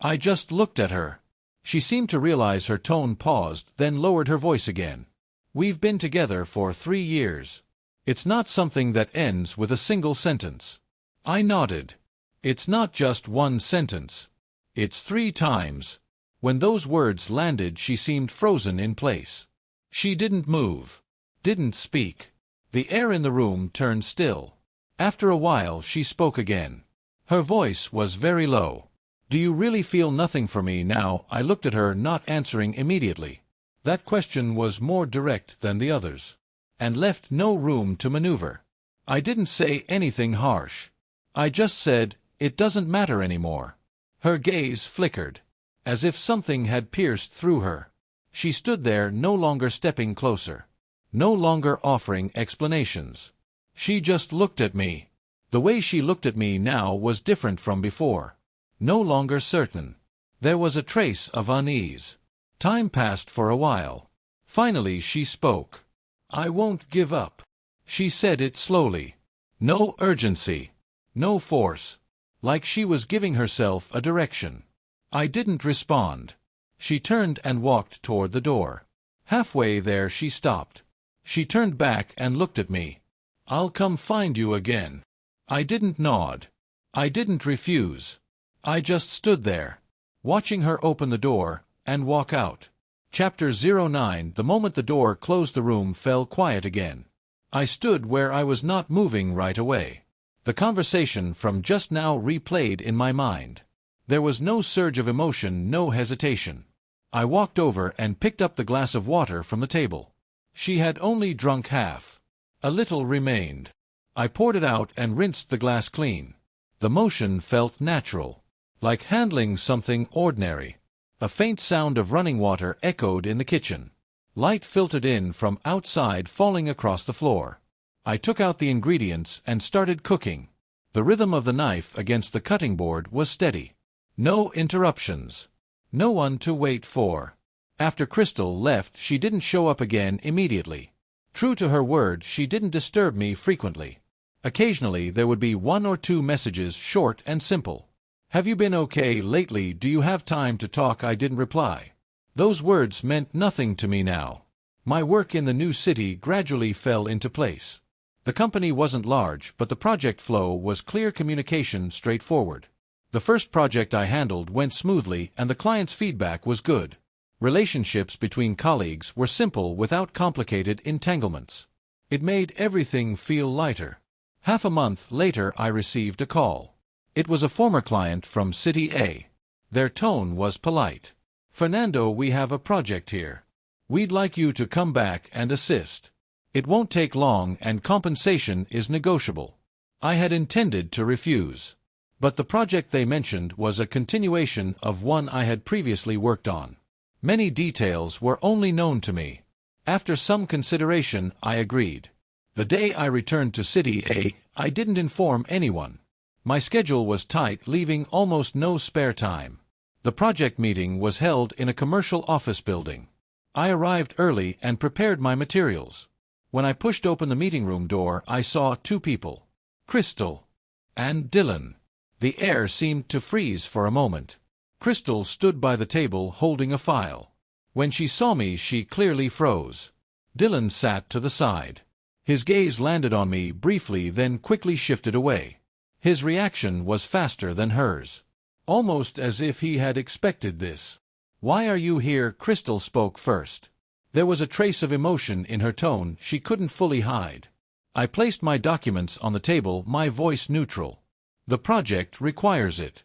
I just looked at her. She seemed to realize her tone, paused, then lowered her voice again. We've been together for 3 years. It's not something that ends with a single sentence. I nodded. It's not just one sentence. It's 3 times. When those words landed, she seemed frozen in place. She didn't move. Didn't speak. The air in the room turned still. After a while she spoke again. Her voice was very low. Do you really feel nothing for me now? I looked at her, not answering immediately. That question was more direct than the others, and left no room to maneuver. I didn't say anything harsh. I just said, it doesn't matter anymore. Her gaze flickered, as if something had pierced through her. She stood there, no longer stepping closer, no longer offering explanations. She just looked at me. The way she looked at me now was different from before. No longer certain. There was a trace of unease. Time passed for a while. Finally she spoke. I won't give up. She said it slowly. No urgency. No force. Like she was giving herself a direction. I didn't respond. She turned and walked toward the door. Halfway there she stopped. She turned back and looked at me. I'll come find you again. I didn't nod. I didn't refuse. I just stood there, watching her open the door and walk out. Chapter 09. The moment the door closed, the room fell quiet again. I stood where I was, not moving right away. The conversation from just now replayed in my mind. There was no surge of emotion, no hesitation. I walked over and picked up the glass of water from the table. She had only drunk half. A little remained. I poured it out and rinsed the glass clean. The motion felt natural, like handling something ordinary. A faint sound of running water echoed in the kitchen. Light filtered in from outside, falling across the floor. I took out the ingredients and started cooking. The rhythm of the knife against the cutting board was steady. No interruptions. No one to wait for. After Crystal left, she didn't show up again immediately. True to her word, she didn't disturb me frequently. Occasionally there would be 1 or 2 messages, short and simple. "Have you been okay lately? Do you have time to talk?" I didn't reply. Those words meant nothing to me now. My work in the new city gradually fell into place. The company wasn't large, but the project flow was clear, communication straightforward. The first project I handled went smoothly and the client's feedback was good. Relationships between colleagues were simple without complicated entanglements. It made everything feel lighter. Half a month later I received a call. It was a former client from City A. Their tone was polite. "Fernando, we have a project here. We'd like you to come back and assist. It won't take long and compensation is negotiable." I had intended to refuse. But the project they mentioned was a continuation of one I had previously worked on. Many details were only known to me. After some consideration, I agreed. The day I returned to City A, I didn't inform anyone. My schedule was tight, leaving almost no spare time. The project meeting was held in a commercial office building. I arrived early and prepared my materials. When I pushed open the meeting room door, I saw 2 people. Crystal and Dylan. The air seemed to freeze for a moment. Crystal stood by the table holding a file. When she saw me, she clearly froze. Dylan sat to the side. His gaze landed on me briefly, then quickly shifted away. His reaction was faster than hers. Almost as if he had expected this. "Why are you here?" Crystal spoke first. There was a trace of emotion in her tone she couldn't fully hide. I placed my documents on the table, my voice neutral. "The project requires it."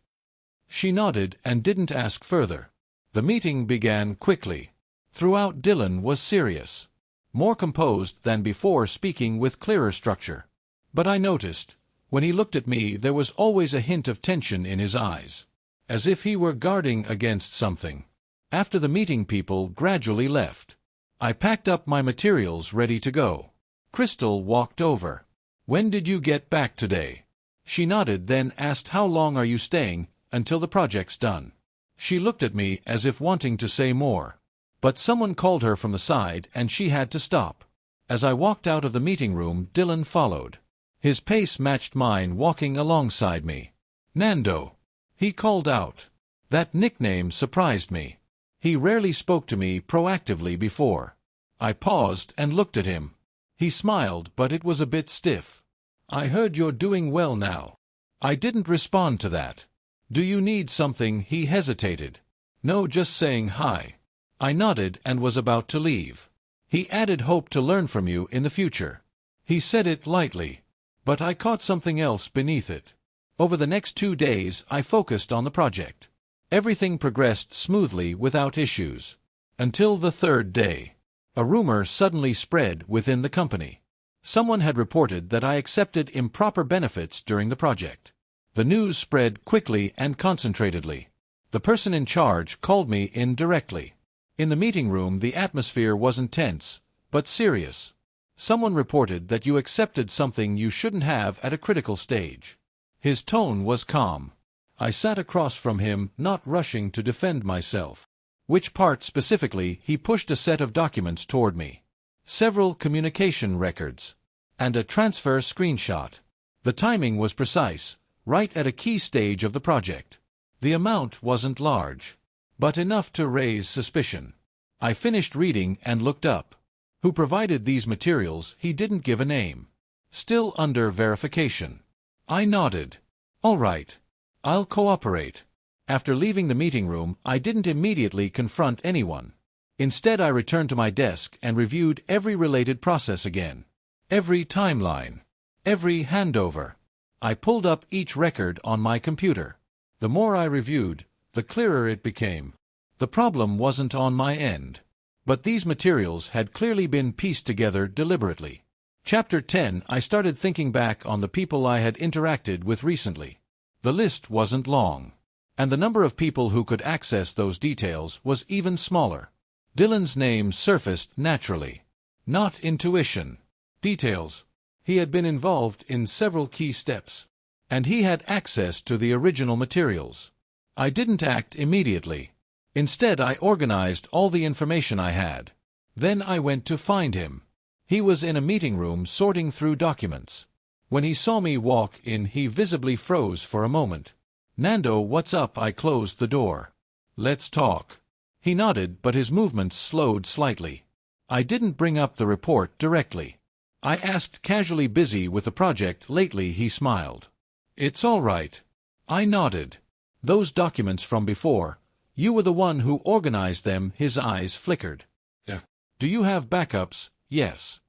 She nodded and didn't ask further. The meeting began quickly. Throughout, Dylan was serious. More composed than before, speaking with clearer structure. But I noticed, when he looked at me, there was always a hint of tension in his eyes. As if he were guarding against something. After the meeting, people gradually left. I packed up my materials, ready to go. Crystal walked over. "When did you get back today?" She nodded, then asked, "How long are you staying?" "Until the project's done." She looked at me as if wanting to say more. But someone called her from the side and she had to stop. As I walked out of the meeting room, Dylan followed. His pace matched mine, walking alongside me. "Nando," he called out. That nickname surprised me. He rarely spoke to me proactively before. I paused and looked at him. He smiled, but it was a bit stiff. "I heard you're doing well now." I didn't respond to that. "Do you need something?" He hesitated. "No, just saying hi." I nodded and was about to leave. He added, "Hope to learn from you in the future." He said it lightly. But I caught something else beneath it. Over the next 2 days, I focused on the project. Everything progressed smoothly without issues. Until the 3rd day. A rumor suddenly spread within the company. Someone had reported that I accepted improper benefits during the project. The news spread quickly and concentratedly. The person in charge called me in directly. In the meeting room, the atmosphere wasn't tense, but serious. "Someone reported that you accepted something you shouldn't have at a critical stage." His tone was calm. I sat across from him, not rushing to defend myself. "Which part specifically?" He pushed a set of documents toward me. Several communication records. And a transfer screenshot. The timing was precise, right at a key stage of the project. The amount wasn't large, but enough to raise suspicion. I finished reading and looked up. Who provided these materials? He didn't give a name. Still under verification. I nodded. "All right. I'll cooperate." After leaving the meeting room, I didn't immediately confront anyone. Instead, I returned to my desk and reviewed every related process again. Every timeline. Every handover. I pulled up each record on my computer. The more I reviewed, the clearer it became. The problem wasn't on my end. But these materials had clearly been pieced together deliberately. Chapter 10. I started thinking back on the people I had interacted with recently. The list wasn't long. And the number of people who could access those details was even smaller. Dylan's name surfaced naturally. Not intuition. Details. He had been involved in several key steps. And he had access to the original materials. I didn't act immediately. Instead, I organized all the information I had. Then I went to find him. He was in a meeting room sorting through documents. When he saw me walk in, he visibly froze for a moment. "Nando, what's up?" I closed the door. "Let's talk." He nodded, but his movements slowed slightly. I didn't bring up the report directly. I asked casually, "Busy with the project lately?" He smiled. "It's all right." I nodded. "Those documents from before, you were the one who organized them." His eyes flickered. "Yeah. Do you have backups?" "Yes."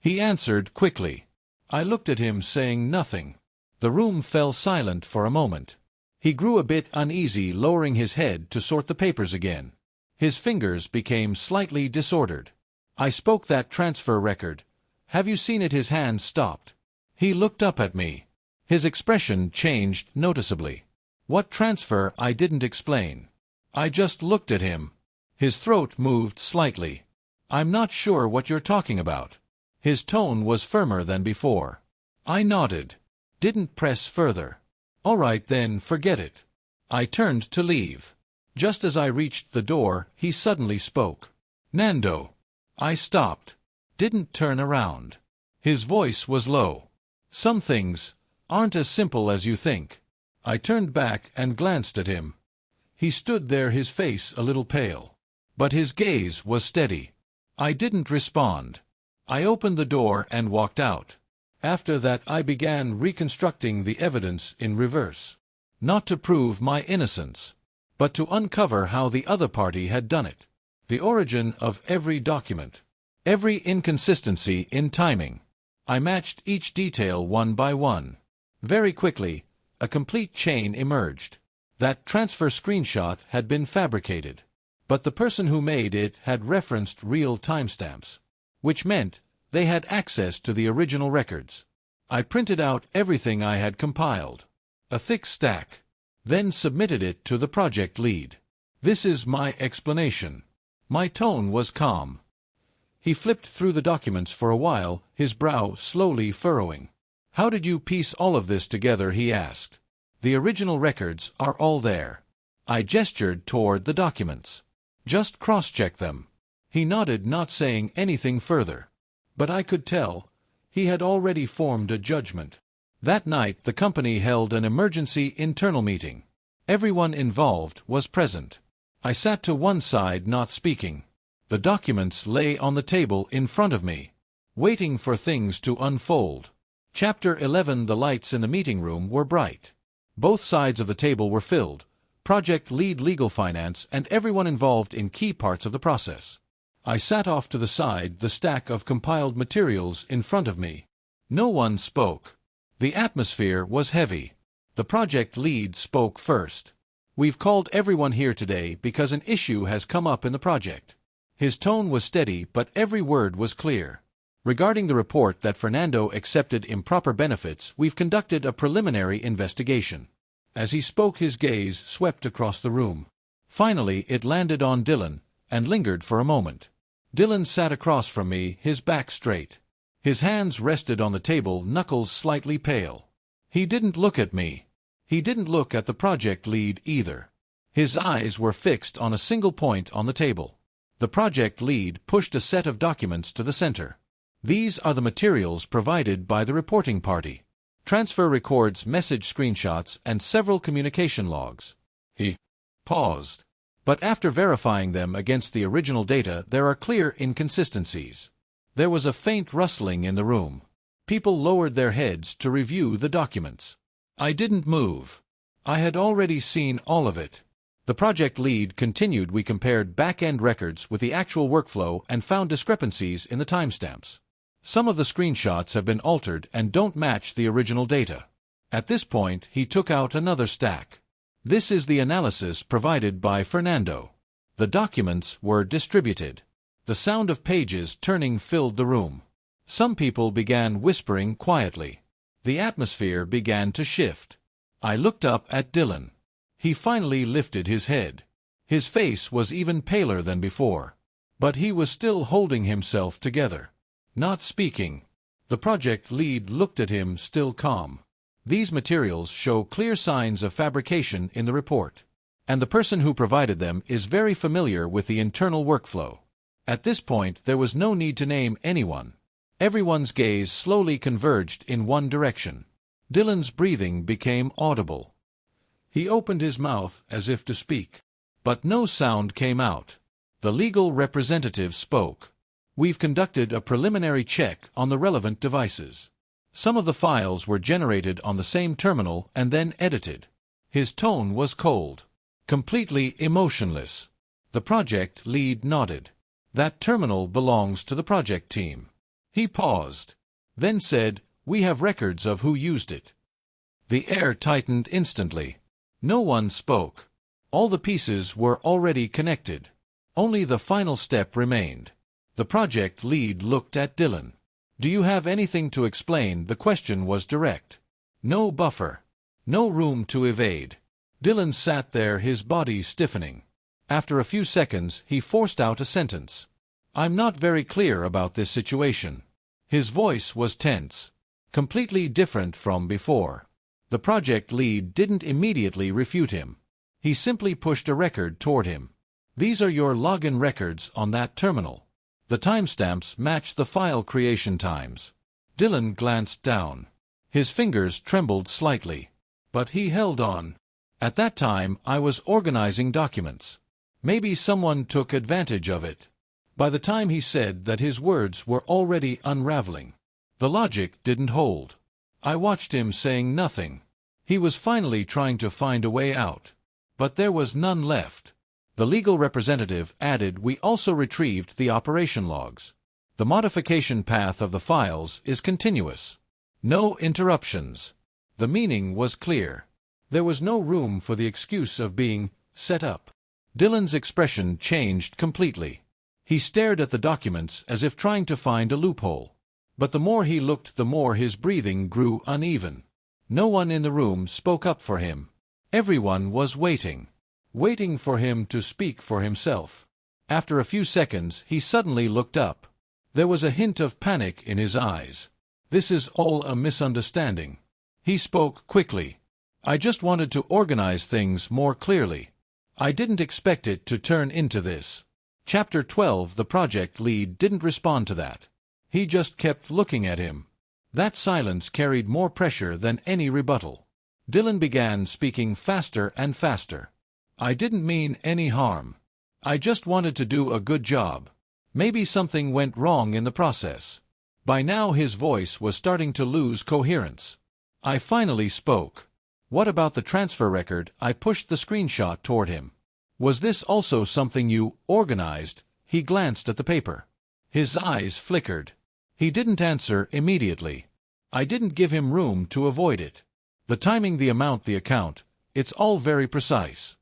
He answered quickly. I looked at him, saying nothing. The room fell silent for a moment. He grew a bit uneasy, lowering his head to sort the papers again. His fingers became slightly disordered. I spoke. "That transfer record. Have you seen it?" His hand stopped. He looked up at me. His expression changed noticeably. "What transfer?" I didn't explain. I just looked at him. His throat moved slightly. "I'm not sure what you're talking about." His tone was firmer than before. I nodded. Didn't press further. "All right then, forget it." I turned to leave. Just as I reached the door, he suddenly spoke. "Nando." I stopped. Didn't turn around. His voice was low. "Some things aren't as simple as you think." I turned back and glanced at him. He stood there, his face a little pale. But his gaze was steady. I didn't respond. I opened the door and walked out. After that, I began reconstructing the evidence in reverse. Not to prove my innocence, but to uncover how the other party had done it. The origin of every document. Every inconsistency in timing. I matched each detail one by one. Very quickly, a complete chain emerged. That transfer screenshot had been fabricated. But the person who made it had referenced real timestamps, which meant they had access to the original records. I printed out everything I had compiled, a thick stack, then submitted it to the project lead. "This is my explanation." My tone was calm. He flipped through the documents for a while, his brow slowly furrowing. "How did you piece all of this together?" he asked. "The original records are all there." I gestured toward the documents. "Just cross-check them." He nodded, not saying anything further. But I could tell he had already formed a judgment. That night, the company held an emergency internal meeting. Everyone involved was present. I sat to one side, not speaking. The documents lay on the table in front of me, waiting for things to unfold. Chapter 11. The lights in the meeting room were bright. Both sides of the table were filled, project lead, legal, finance, and everyone involved in key parts of the process. I sat off to the side, the stack of compiled materials in front of me. No one spoke. The atmosphere was heavy. The project lead spoke first. "We've called everyone here today because an issue has come up in the project." His tone was steady, but every word was clear. "Regarding the report that Fernando accepted improper benefits, we've conducted a preliminary investigation." As he spoke, his gaze swept across the room. Finally, it landed on Dylan, and lingered for a moment. Dylan sat across from me, his back straight. His hands rested on the table, knuckles slightly pale. He didn't look at me. He didn't look at the project lead either. His eyes were fixed on a single point on the table. The project lead pushed a set of documents to the center. "These are the materials provided by the reporting party. Transfer records, message screenshots, and several communication logs." He paused. "But after verifying them against the original data, there are clear inconsistencies." There was a faint rustling in the room. People lowered their heads to review the documents. I didn't move. I had already seen all of it. The project lead continued. "We compared back-end records with the actual workflow and found discrepancies in the timestamps. Some of the screenshots have been altered and don't match the original data." At this point, he took out another stack. This is the analysis provided by Fernando. The documents were distributed. The sound of pages turning filled the room. Some people began whispering quietly. The atmosphere began to shift. I looked up at Dylan. He finally lifted his head. His face was even paler than before. But he was still holding himself together. Not speaking. The project lead looked at him, still calm. These materials show clear signs of fabrication in the report. And the person who provided them is very familiar with the internal workflow. At this point, there was no need to name anyone. Everyone's gaze slowly converged in one direction. Dylan's breathing became audible. He opened his mouth as if to speak. But no sound came out. The legal representative spoke. We've conducted a preliminary check on the relevant devices. Some of the files were generated on the same terminal and then edited. His tone was cold. Completely emotionless. The project lead nodded. That terminal belongs to the project team. He paused. Then said, we have records of who used it. The air tightened instantly. No one spoke. All the pieces were already connected. Only the final step remained. The project lead looked at Dylan. Do you have anything to explain? The question was direct. No buffer. No room to evade. Dylan sat there, his body stiffening. After a few seconds, he forced out a sentence. I'm not very clear about this situation. His voice was tense. Completely different from before. The project lead didn't immediately refute him. He simply pushed a record toward him. These are your login records on that terminal. The timestamps match the file creation times. Dylan glanced down. His fingers trembled slightly. But he held on. At that time, I was organizing documents. Maybe someone took advantage of it. By the time he said that, his words were already unraveling. The logic didn't hold. I watched him saying nothing. He was finally trying to find a way out. But there was none left. The legal representative added, we also retrieved the operation logs. The modification path of the files is continuous. No interruptions. The meaning was clear. There was no room for the excuse of being set up. Dylan's expression changed completely. He stared at the documents as if trying to find a loophole. But the more he looked, the more his breathing grew uneven. No one in the room spoke up for him. Everyone was waiting. Waiting for him to speak for himself. After a few seconds, he suddenly looked up. There was a hint of panic in his eyes. This is all a misunderstanding. He spoke quickly. I just wanted to organize things more clearly. I didn't expect it to turn into this. Chapter 12. The project lead didn't respond to that. He just kept looking at him. That silence carried more pressure than any rebuttal. Dylan began speaking faster and faster. I didn't mean any harm. I just wanted to do a good job. Maybe something went wrong in the process. By now his voice was starting to lose coherence. I finally spoke. What about the transfer record? I pushed the screenshot toward him. Was this also something you organized? He glanced at the paper. His eyes flickered. He didn't answer immediately. I didn't give him room to avoid it. The timing, the amount, the account, it's all very precise.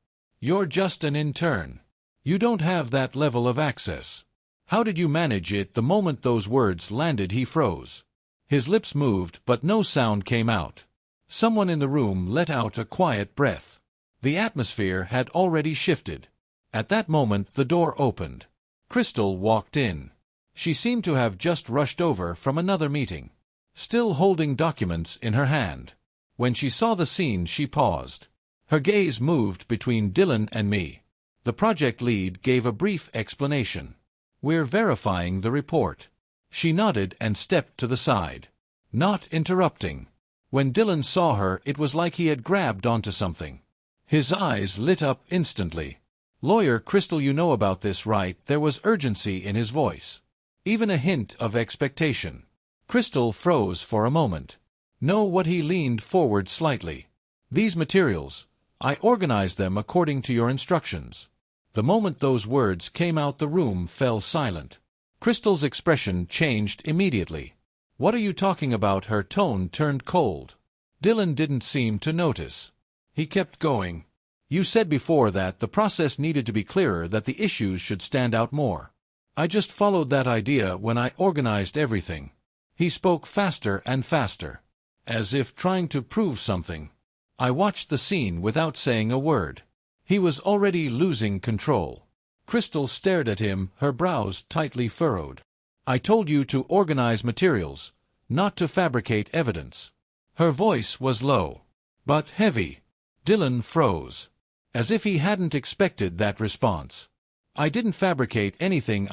You're just an intern. You don't have that level of access. How did you manage it? The moment those words landed, he froze. His lips moved, but no sound came out. Someone in the room let out a quiet breath. The atmosphere had already shifted. At that moment, the door opened. Crystal walked in. She seemed to have just rushed over from another meeting, still holding documents in her hand. When she saw the scene, she paused. Her gaze moved between Dylan and me. The project lead gave a brief explanation. We're verifying the report. She nodded and stepped to the side, not interrupting. When Dylan saw her, it was like he had grabbed onto something. His eyes lit up instantly. Lawyer Crystal, you know about this, right? There was urgency in his voice. Even a hint of expectation. Crystal froze for a moment. Know what? He leaned forward slightly. These materials, I organized them according to your instructions. The moment those words came out, the room fell silent. Crystal's expression changed immediately. What are you talking about? Her tone turned cold. Dylan didn't seem to notice. He kept going. You said before that the process needed to be clearer, that the issues should stand out more. I just followed that idea when I organized everything. He spoke faster and faster, as if trying to prove something. I watched the scene without saying a word. He was already losing control. Crystal stared at him, her brows tightly furrowed. I told you to organize materials, not to fabricate evidence. Her voice was low, but heavy. Dylan froze, as if he hadn't expected that response. I didn't fabricate anything,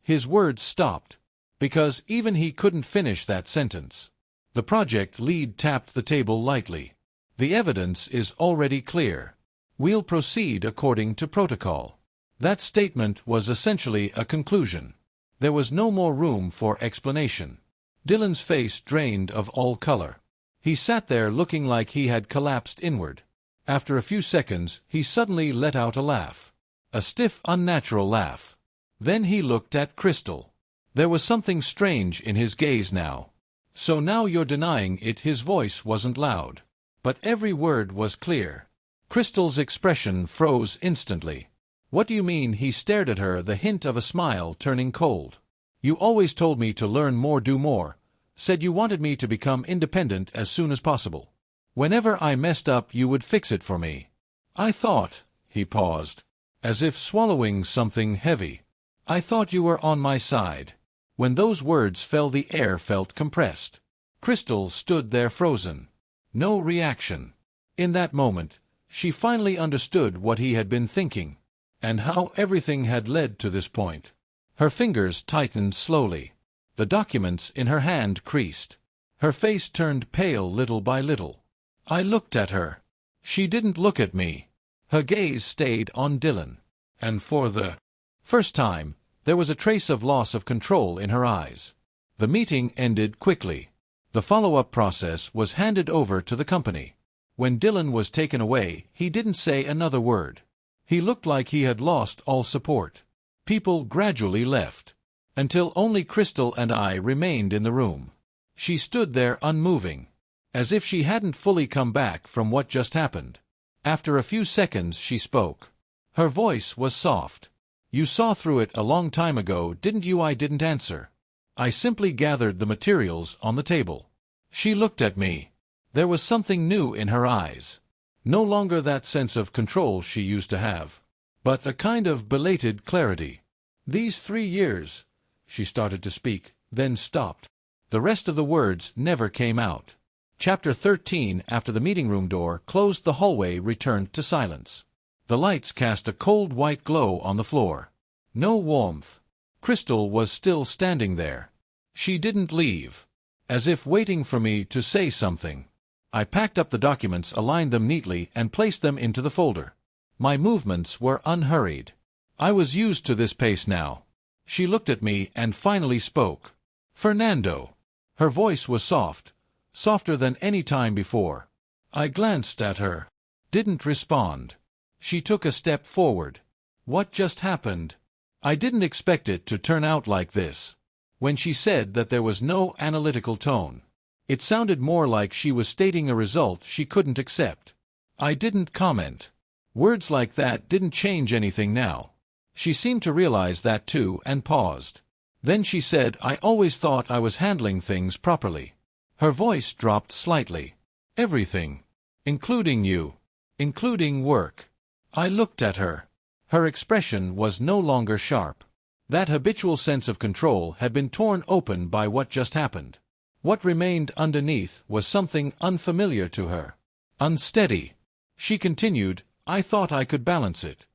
His words stopped, because even he couldn't finish that sentence. The project lead tapped the table lightly. The evidence is already clear. We'll proceed according to protocol. That statement was essentially a conclusion. There was no more room for explanation. Dylan's face drained of all color. He sat there looking like he had collapsed inward. After a few seconds, he suddenly let out a laugh. A stiff, unnatural laugh. Then he looked at Crystal. There was something strange in his gaze now. So now you're denying it? His voice wasn't loud, but every word was clear. Crystal's expression froze instantly. What do you mean? He stared at her, the hint of a smile turning cold. You always told me to learn more, do more. Said you wanted me to become independent as soon as possible. Whenever I messed up, you would fix it for me. I thought, he paused, as if swallowing something heavy. I thought you were on my side. When those words fell, the air felt compressed. Crystal stood there frozen. No reaction. In that moment, she finally understood what he had been thinking, and how everything had led to this point. Her fingers tightened slowly. The documents in her hand creased. Her face turned pale little by little. I looked at her. She didn't look at me. Her gaze stayed on Dylan. And for the first time, there was a trace of loss of control in her eyes. The meeting ended quickly. The follow-up process was handed over to the company. When Dylan was taken away, he didn't say another word. He looked like he had lost all support. People gradually left, until only Crystal and I remained in the room. She stood there unmoving, as if she hadn't fully come back from what just happened. After a few seconds she spoke. Her voice was soft. You saw through it a long time ago, didn't you? I didn't answer. I simply gathered the materials on the table. She looked at me. There was something new in her eyes. No longer that sense of control she used to have, but a kind of belated clarity. These 3 years, she started to speak, then stopped. The rest of the words never came out. Chapter 13. After the meeting room door closed, the hallway returned to silence. The lights cast a cold white glow on the floor. No warmth. Crystal was still standing there. She didn't leave, as if waiting for me to say something. I packed up the documents, aligned them neatly, and placed them into the folder. My movements were unhurried. I was used to this pace now. She looked at me and finally spoke. Fernando. Her voice was soft, softer than any time before. I glanced at her. Didn't respond. She took a step forward. What just happened? I didn't expect it to turn out like this. When she said that, there was no analytical tone. It sounded more like she was stating a result she couldn't accept. I didn't comment. Words like that didn't change anything now. She seemed to realize that too and paused. Then she said, I always thought I was handling things properly. Her voice dropped slightly. Everything. Including you. Including work. I looked at her. Her expression was no longer sharp. That habitual sense of control had been torn open by what just happened. What remained underneath was something unfamiliar to her. Unsteady. She continued, I thought I could balance it.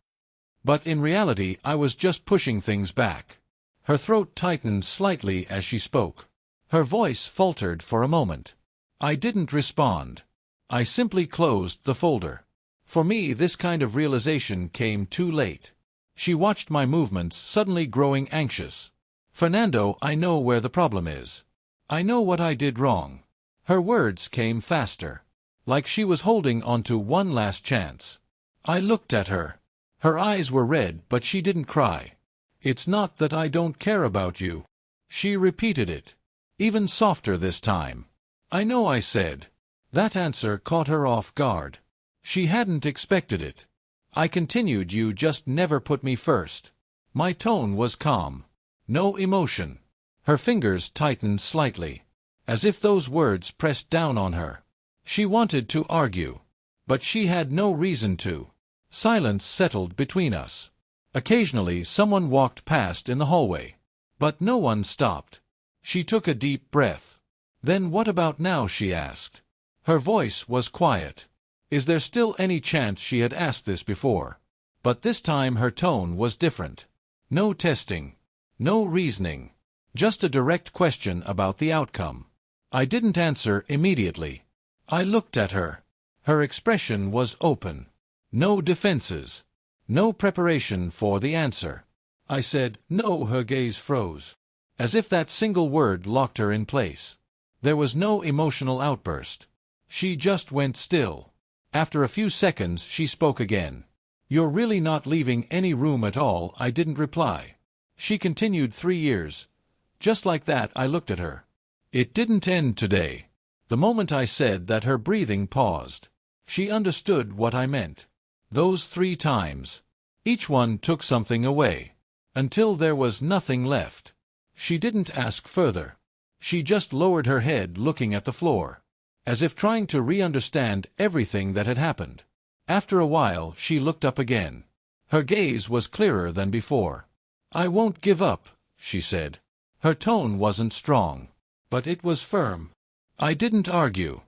But in reality I was just pushing things back. Her throat tightened slightly as she spoke. Her voice faltered for a moment. I didn't respond. I simply closed the folder. For me, this kind of realization came too late. She watched my movements, suddenly growing anxious. Fernando, I know where the problem is. I know what I did wrong. Her words came faster, like she was holding on to one last chance. I looked at her. Her eyes were red, but she didn't cry. It's not that I don't care about you. She repeated it, even softer this time. I know, I said. That answer caught her off guard. She hadn't expected it. I continued, "You just never put me first." My tone was calm. No emotion. Her fingers tightened slightly, as if those words pressed down on her. She wanted to argue, but she had no reason to. Silence settled between us. Occasionally someone walked past in the hallway, but no one stopped. She took a deep breath. "Then what about now?" she asked. Her voice was quiet. Is there still any chance? She had asked this before, but this time her tone was different. No testing, no reasoning, just a direct question about the outcome. I didn't answer immediately. I looked at her. Her expression was open. No defenses. No preparation for the answer. I said, "No." Her gaze froze, as if that single word locked her in place. There was no emotional outburst. She just went still. After a few seconds she spoke again. "You're really not leaving any room at all?" I didn't reply. She continued, 3 years. Just like that I looked at her. It didn't end today. The moment I said that, her breathing paused. She understood what I meant. Those 3 times. Each one took something away, until there was nothing left. She didn't ask further. She just lowered her head, looking at the floor, as if trying to re-understand everything that had happened. After a while she looked up again. Her gaze was clearer than before. "I won't give up," she said. Her tone wasn't strong, but it was firm. I didn't argue.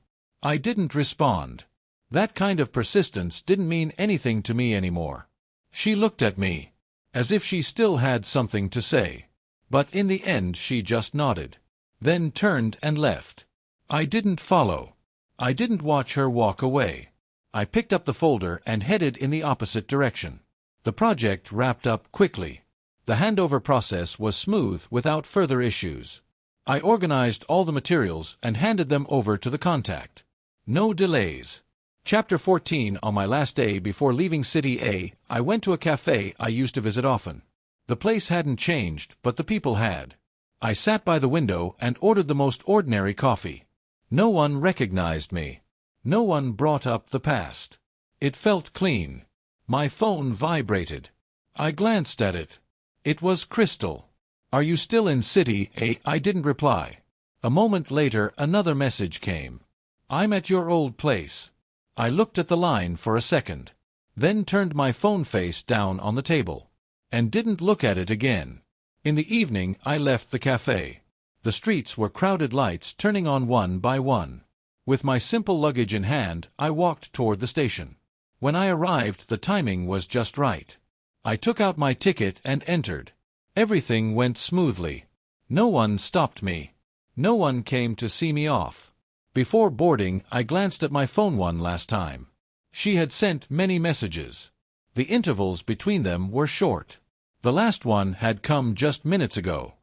I didn't respond. That kind of persistence didn't mean anything to me anymore. She looked at me, as if she still had something to say, but in the end she just nodded, then turned and left. I didn't follow. I didn't watch her walk away. I picked up the folder and headed in the opposite direction. The project wrapped up quickly. The handover process was smooth without further issues. I organized all the materials and handed them over to the contact. No delays. Chapter 14. On my last day before leaving City A, I went to a cafe I used to visit often. The place hadn't changed, but the people had. I sat by the window and ordered the most ordinary coffee. No one recognized me. No one brought up the past. It felt clean. My phone vibrated. I glanced at it. It was Crystal. "Are you still in City A?" I didn't reply. A moment later another message came. "I'm at your old place." I looked at the line for a second, then turned my phone face down on the table, and didn't look at it again. In the evening I left the cafe. The streets were crowded, lights turning on one by one. With my simple luggage in hand, I walked toward the station. When I arrived, the timing was just right. I took out my ticket and entered. Everything went smoothly. No one stopped me. No one came to see me off. Before boarding, I glanced at my phone one last time. She had sent many messages. The intervals between them were short. The last one had come just minutes ago.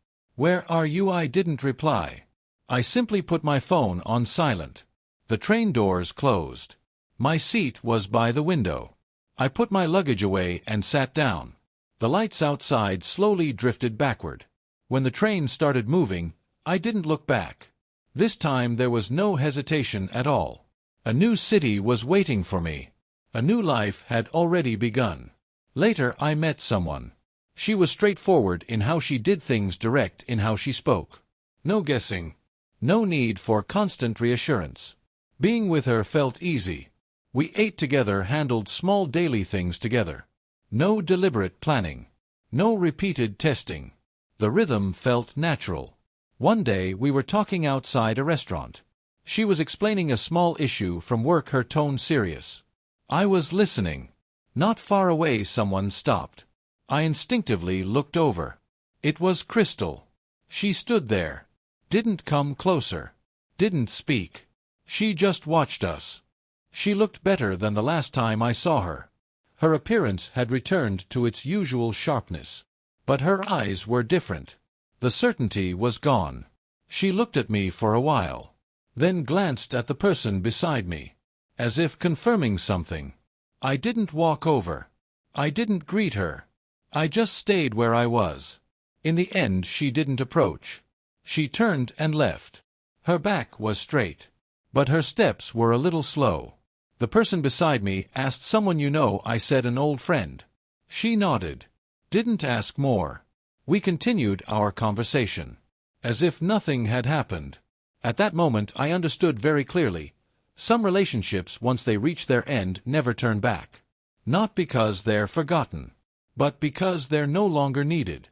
"Where are you?" I didn't reply. I simply put my phone on silent. The train doors closed. My seat was by the window. I put my luggage away and sat down. The lights outside slowly drifted backward. When the train started moving, I didn't look back. This time there was no hesitation at all. A new city was waiting for me. A new life had already begun. Later I met someone. She was straightforward in how she did things, direct in how she spoke. No guessing. No need for constant reassurance. Being with her felt easy. We ate together, handled small daily things together. No deliberate planning. No repeated testing. The rhythm felt natural. One day we were talking outside a restaurant. She was explaining a small issue from work, her tone serious. I was listening. Not far away someone stopped. I instinctively looked over. It was Crystal. She stood there. Didn't come closer. Didn't speak. She just watched us. She looked better than the last time I saw her. Her appearance had returned to its usual sharpness. But her eyes were different. The certainty was gone. She looked at me for a while, then glanced at the person beside me, as if confirming something. I didn't walk over. I didn't greet her. I just stayed where I was. In the end she didn't approach. She turned and left. Her back was straight, But her steps were a little slow. The person beside me asked, "Someone you know?" I said, "An old friend." She nodded. Didn't ask more. We continued our conversation, as if nothing had happened. At that moment I understood very clearly. Some relationships, once they reach their end, never turn back. Not because they're forgotten, but because they're no longer needed.